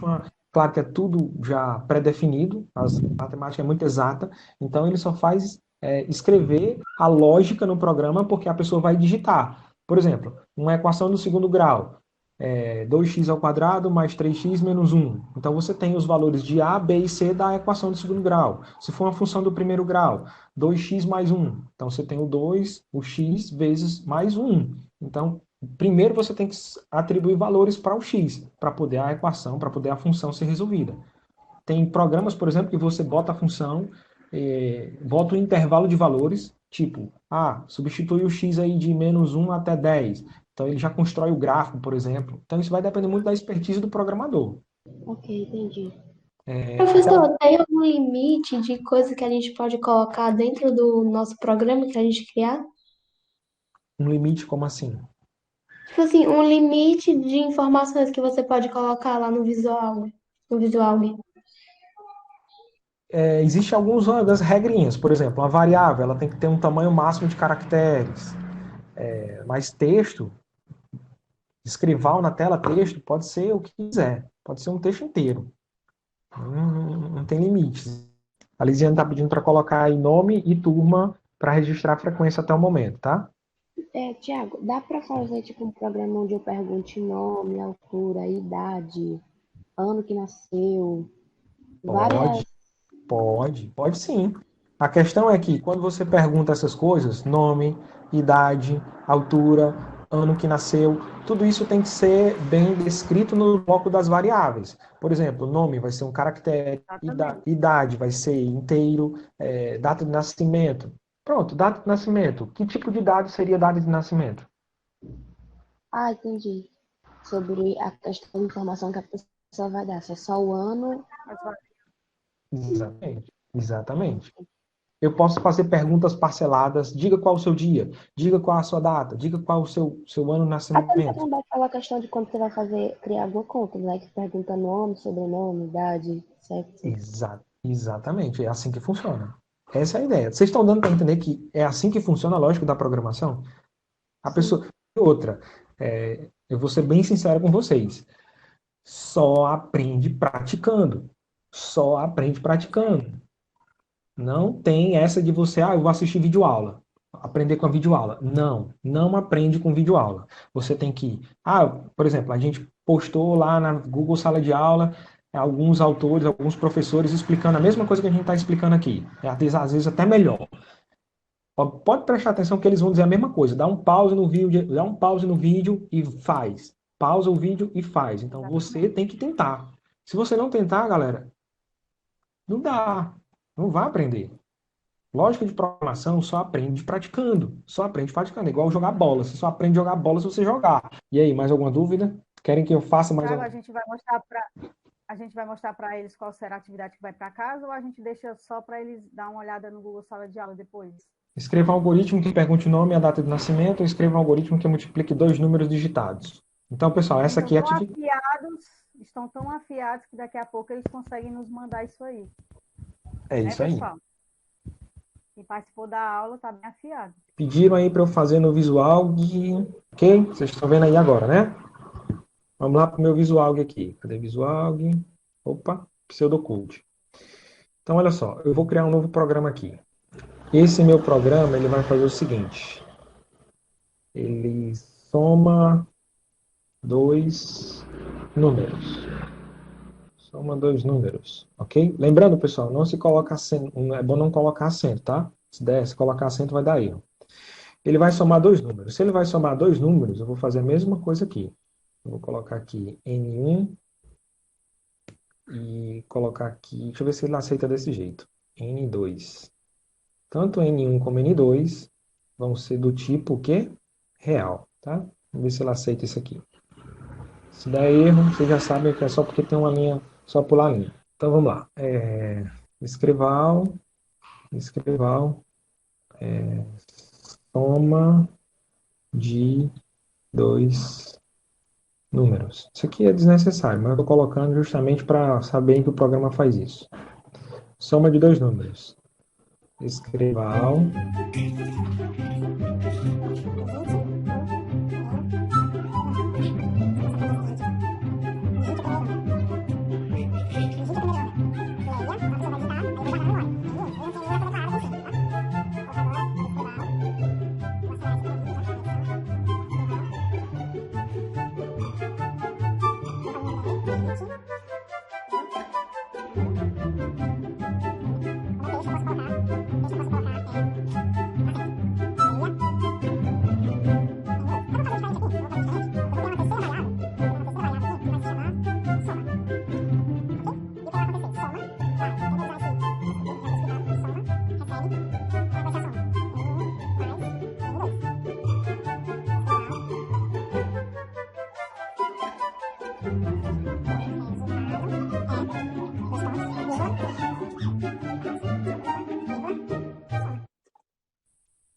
claro que é tudo já pré-definido, a matemática é muito exata, então ele só faz escrever a lógica no programa porque a pessoa vai digitar. Por exemplo, uma equação do segundo grau. 2x ao quadrado mais 3x menos 1. Então, você tem os valores de A, B e C da equação do segundo grau. Se for uma função do primeiro grau, 2x mais 1. Então, você tem o 2, o x, vezes mais 1. Então, primeiro você tem que atribuir valores para o x, para poder a equação, para poder a função ser resolvida. Tem programas, por exemplo, que você bota a função, bota o intervalo de valores, tipo, substitui o x aí de menos 1 até 10. Então, ele já constrói o gráfico, por exemplo. Então, isso vai depender muito da expertise do programador. Ok, entendi. Professor, tem algum limite de coisa que a gente pode colocar dentro do nosso programa que a gente criar? Um limite como assim? Tipo assim, um limite de informações que você pode colocar lá no Visual. Existem algumas regrinhas. Por exemplo, uma variável ela tem que ter um tamanho máximo de caracteres. Mas texto, escrival na tela, texto, pode ser o que quiser. Pode ser um texto inteiro. Não tem limites. A Lisiane está pedindo para colocar aí nome e turma para registrar a frequência até o momento, tá? Tiago, dá para fazer tipo um programa onde eu pergunte nome, altura, idade, ano que nasceu, várias. Pode sim. A questão é que quando você pergunta essas coisas, nome, idade, altura, ano que nasceu, tudo isso tem que ser bem descrito no bloco das variáveis. Por exemplo, nome vai ser um caractere, idade vai ser inteiro, data de nascimento. Pronto, data de nascimento. Que tipo de dado seria data de nascimento? Entendi. Sobre a questão de informação que a pessoa vai dar, se é só o ano. Exatamente. Eu posso fazer perguntas parceladas. Diga qual o seu dia, diga qual a sua data, diga qual o seu ano de Até nascimento. também aquela questão de quando você vai criar alguma conta, né? Que pergunta nome, sobrenome, idade, sexo. Exatamente, é assim que funciona. Essa é a ideia. Vocês estão dando para entender que é assim que funciona a lógica da programação? A pessoa. E outra, eu vou ser bem sincero com vocês. Só aprende praticando. Só aprende praticando. Não tem essa de você, eu vou assistir videoaula. Aprender com a videoaula. Não aprende com videoaula. Você tem que. Por exemplo, a gente postou lá na Google Sala de Aula alguns autores, alguns professores explicando a mesma coisa que a gente está explicando aqui. Às vezes até melhor. Pode prestar atenção que eles vão dizer a mesma coisa. Dá um pause no vídeo e faz. Pausa o vídeo e faz. Então você tem que tentar. Se você não tentar, galera, não dá. Não vai aprender. Lógica de programação só aprende praticando. Só aprende praticando. É igual jogar bola. Você só aprende a jogar bola se você jogar. E aí, mais alguma dúvida? Querem que eu faça mais Thiago, alguma? a gente vai mostrar para eles qual será a atividade que vai para casa ou a gente deixa só para eles dar uma olhada no Google Sala de Aula depois? Escreva um algoritmo que pergunte o nome e a data de nascimento, ou escreva um algoritmo que multiplique 2 números digitados. Então, pessoal, essa aqui é a atividade. Estão tão afiados que daqui a pouco eles conseguem nos mandar isso aí. É isso aí. Pessoal? Quem participou da aula está bem afiado. Pediram aí para eu fazer no Visual, ok? Vocês estão vendo aí agora, né? Vamos lá para o meu Visual aqui. Cadê Visual? Opa, Pseudocode. Então, olha só, eu vou criar um novo programa aqui. Esse meu programa, ele vai fazer o seguinte. Ele soma 2 números. Soma 2 números, ok? Lembrando, pessoal, não se coloca acento, é bom não colocar acento, tá? Se colocar acento vai dar erro. Ele vai somar 2 números. Se ele vai somar 2 números, eu vou fazer a mesma coisa aqui. Eu vou colocar aqui N1 e colocar aqui, deixa eu ver se ele aceita desse jeito, N2. Tanto N1 como N2 vão ser do tipo o quê? Real, tá? Vamos ver se ele aceita isso aqui. Se der erro, vocês já sabem que é só porque tem uma linha, só pular a linha. Então vamos lá. Escreval, soma de 2 números. Isso aqui é desnecessário, mas eu estou colocando justamente para saber que o programa faz isso. Soma de 2 números. Escreval.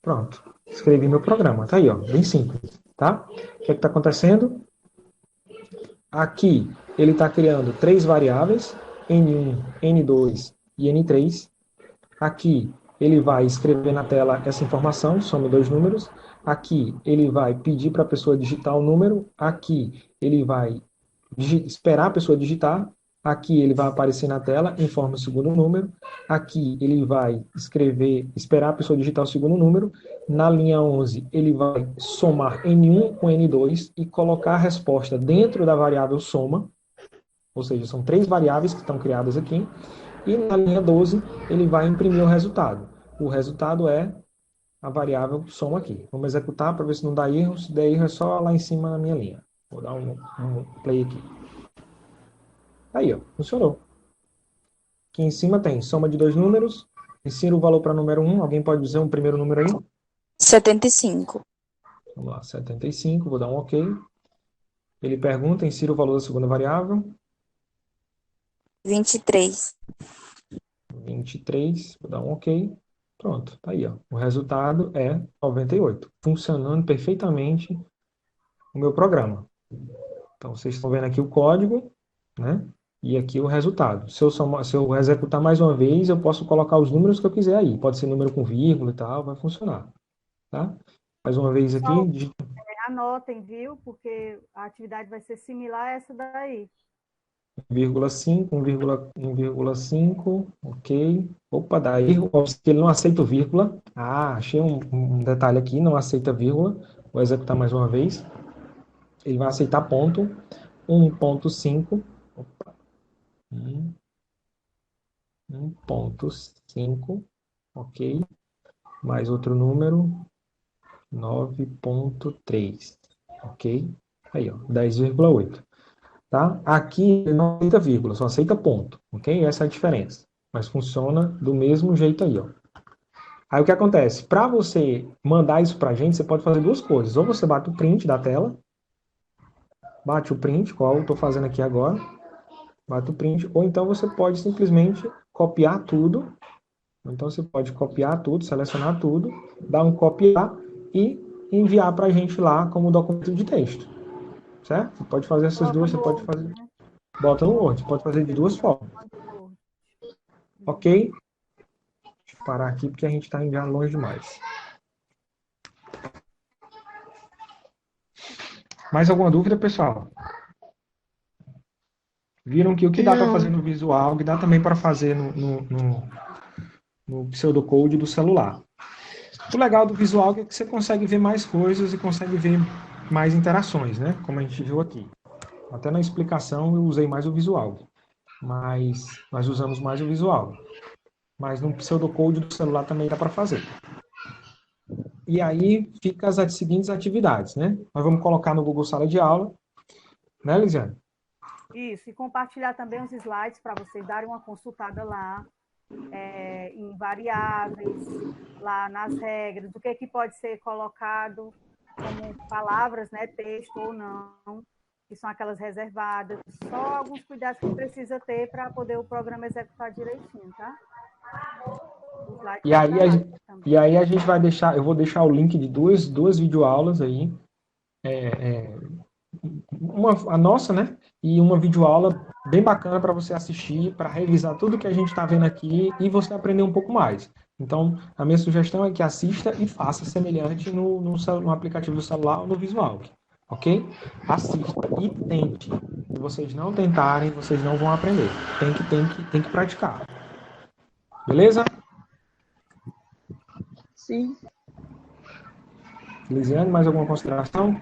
Pronto, escrevi meu programa, tá aí, ó, bem simples, tá? O que é que tá acontecendo? Aqui, ele está criando 3 variáveis, N1, N2 e N3. Aqui, ele vai escrever na tela essa informação, soma 2 números. Aqui, ele vai pedir para a pessoa digitar o número. Aqui, ele vai esperar a pessoa digitar. Aqui ele vai aparecer na tela, informa o segundo número. Aqui ele vai esperar a pessoa digitar o segundo número. Na linha 11, ele vai somar N1 com N2 e colocar a resposta dentro da variável soma. Ou seja, são 3 variáveis que estão criadas aqui. E na linha 12, ele vai imprimir o resultado. O resultado é a variável soma aqui. Vamos executar para ver se não dá erro. Se der erro, é só lá em cima na minha linha. Vou dar um play aqui. Aí, ó, funcionou. Aqui em cima tem soma de 2 números. Insira o valor para número 1. Alguém pode dizer um primeiro número aí? 75. Vamos lá, 75. Vou dar um OK. Ele pergunta, insira o valor da segunda variável. 23. 23. Vou dar um OK. Pronto, tá aí, ó. O resultado é 98, funcionando perfeitamente o meu programa. Então, vocês estão vendo aqui o código, né? E aqui o resultado. Se eu executar mais uma vez, eu posso colocar os números que eu quiser aí. Pode ser número com vírgula e tal, vai funcionar, tá? Mais uma vez aqui, Pessoal, anotem, viu? Porque a atividade vai ser similar a essa daí. 1,5, 1,5, ok. Opa, daí ele não aceita o vírgula. Ah, achei um detalhe aqui, não aceita vírgula. Vou executar mais uma vez. Ele vai aceitar ponto. 1,5. Opa. 1,5. Ok. Mais outro número. 9,3. Ok. Aí, ó, 10,8. Tá? Aqui ele não aceita vírgula, só aceita ponto, ok? Essa é a diferença. Mas funciona do mesmo jeito aí, ó. Aí o que acontece? Para você mandar isso para a gente, você pode fazer duas coisas. Ou você bate o print da tela, bate o print, qual eu estou fazendo aqui agora, bate o print, ou então você pode simplesmente copiar tudo. Então você pode copiar tudo, selecionar tudo, dar um copiar e enviar para a gente lá como documento de texto. Certo? Você pode fazer essas duas, você pode fazer. Bota no Word, pode fazer de duas formas. Ok? Deixa eu parar aqui porque a gente está já longe demais. Mais alguma dúvida, pessoal? Viram que o que dá para fazer no visual, que dá também para fazer no pseudocode do celular. O legal do visual é que você consegue ver mais coisas e consegue ver mais interações, né? Como a gente viu aqui. Até na explicação eu usei mais o visual, mas nós usamos mais o visual. Mas no pseudocode do celular também dá para fazer. E aí fica as seguintes atividades, né? Nós vamos colocar no Google Sala de Aula, né, Lisiane? Isso, e compartilhar também os slides para vocês darem uma consultada lá, em variáveis, lá nas regras, do que pode ser colocado como palavras, né, texto ou não, que são aquelas reservadas. Só alguns cuidados que precisa ter para poder o programa executar direitinho, tá? E aí a gente vai deixar, eu vou deixar o link de duas videoaulas aí, a nossa, né? E uma videoaula bem bacana para você assistir, para revisar tudo que a gente está vendo aqui e você aprender um pouco mais. Então, a minha sugestão é que assista e faça semelhante no aplicativo do celular ou no visual, ok? Assista e tente. Se vocês não tentarem, vocês não vão aprender. Tem que praticar. Beleza? Sim. Lisiane, mais alguma consideração?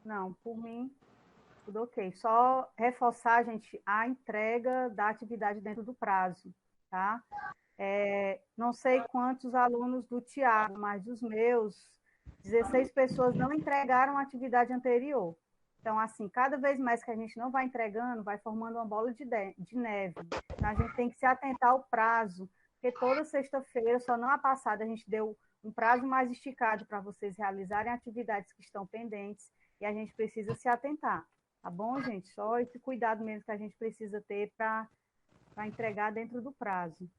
Não, por mim, tudo ok. Só reforçar, gente, a entrega da atividade dentro do prazo, tá? Não sei quantos alunos do Tiago, mas dos meus, 16 pessoas não entregaram a atividade anterior. Então, assim, cada vez mais que a gente não vai entregando, vai formando uma bola de neve. Então, a gente tem que se atentar ao prazo, porque toda sexta-feira, só não a passada, a gente deu um prazo mais esticado para vocês realizarem atividades que estão pendentes, e a gente precisa se atentar. Tá bom, gente? Só esse cuidado mesmo que a gente precisa ter para entregar dentro do prazo.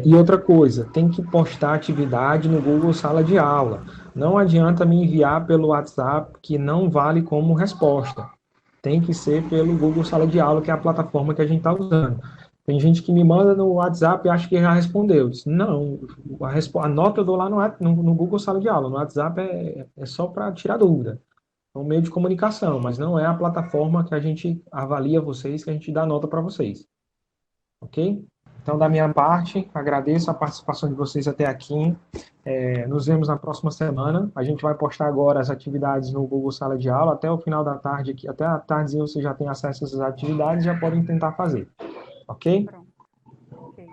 E outra coisa, tem que postar atividade no Google Sala de Aula. Não adianta me enviar pelo WhatsApp, que não vale como resposta. Tem que ser pelo Google Sala de Aula, que é a plataforma que a gente está usando. Tem gente que me manda no WhatsApp e acha que já respondeu. Eu disse, não, a nota eu dou lá no Google Sala de Aula. No WhatsApp é só para tirar dúvida. É um meio de comunicação, mas não é a plataforma que a gente avalia vocês, que a gente dá nota para vocês. Ok? Então, da minha parte, agradeço a participação de vocês até aqui. Nos vemos na próxima semana. A gente vai postar agora as atividades no Google Sala de Aula. Até o final da tarde, aqui, até a tardezinha, você já tem acesso a essas atividades e já podem tentar fazer. Ok? Pronto. Ok.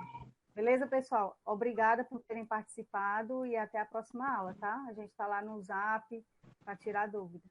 Beleza, pessoal? Obrigada por terem participado e até a próxima aula, tá? A gente está lá no Zap para tirar dúvida.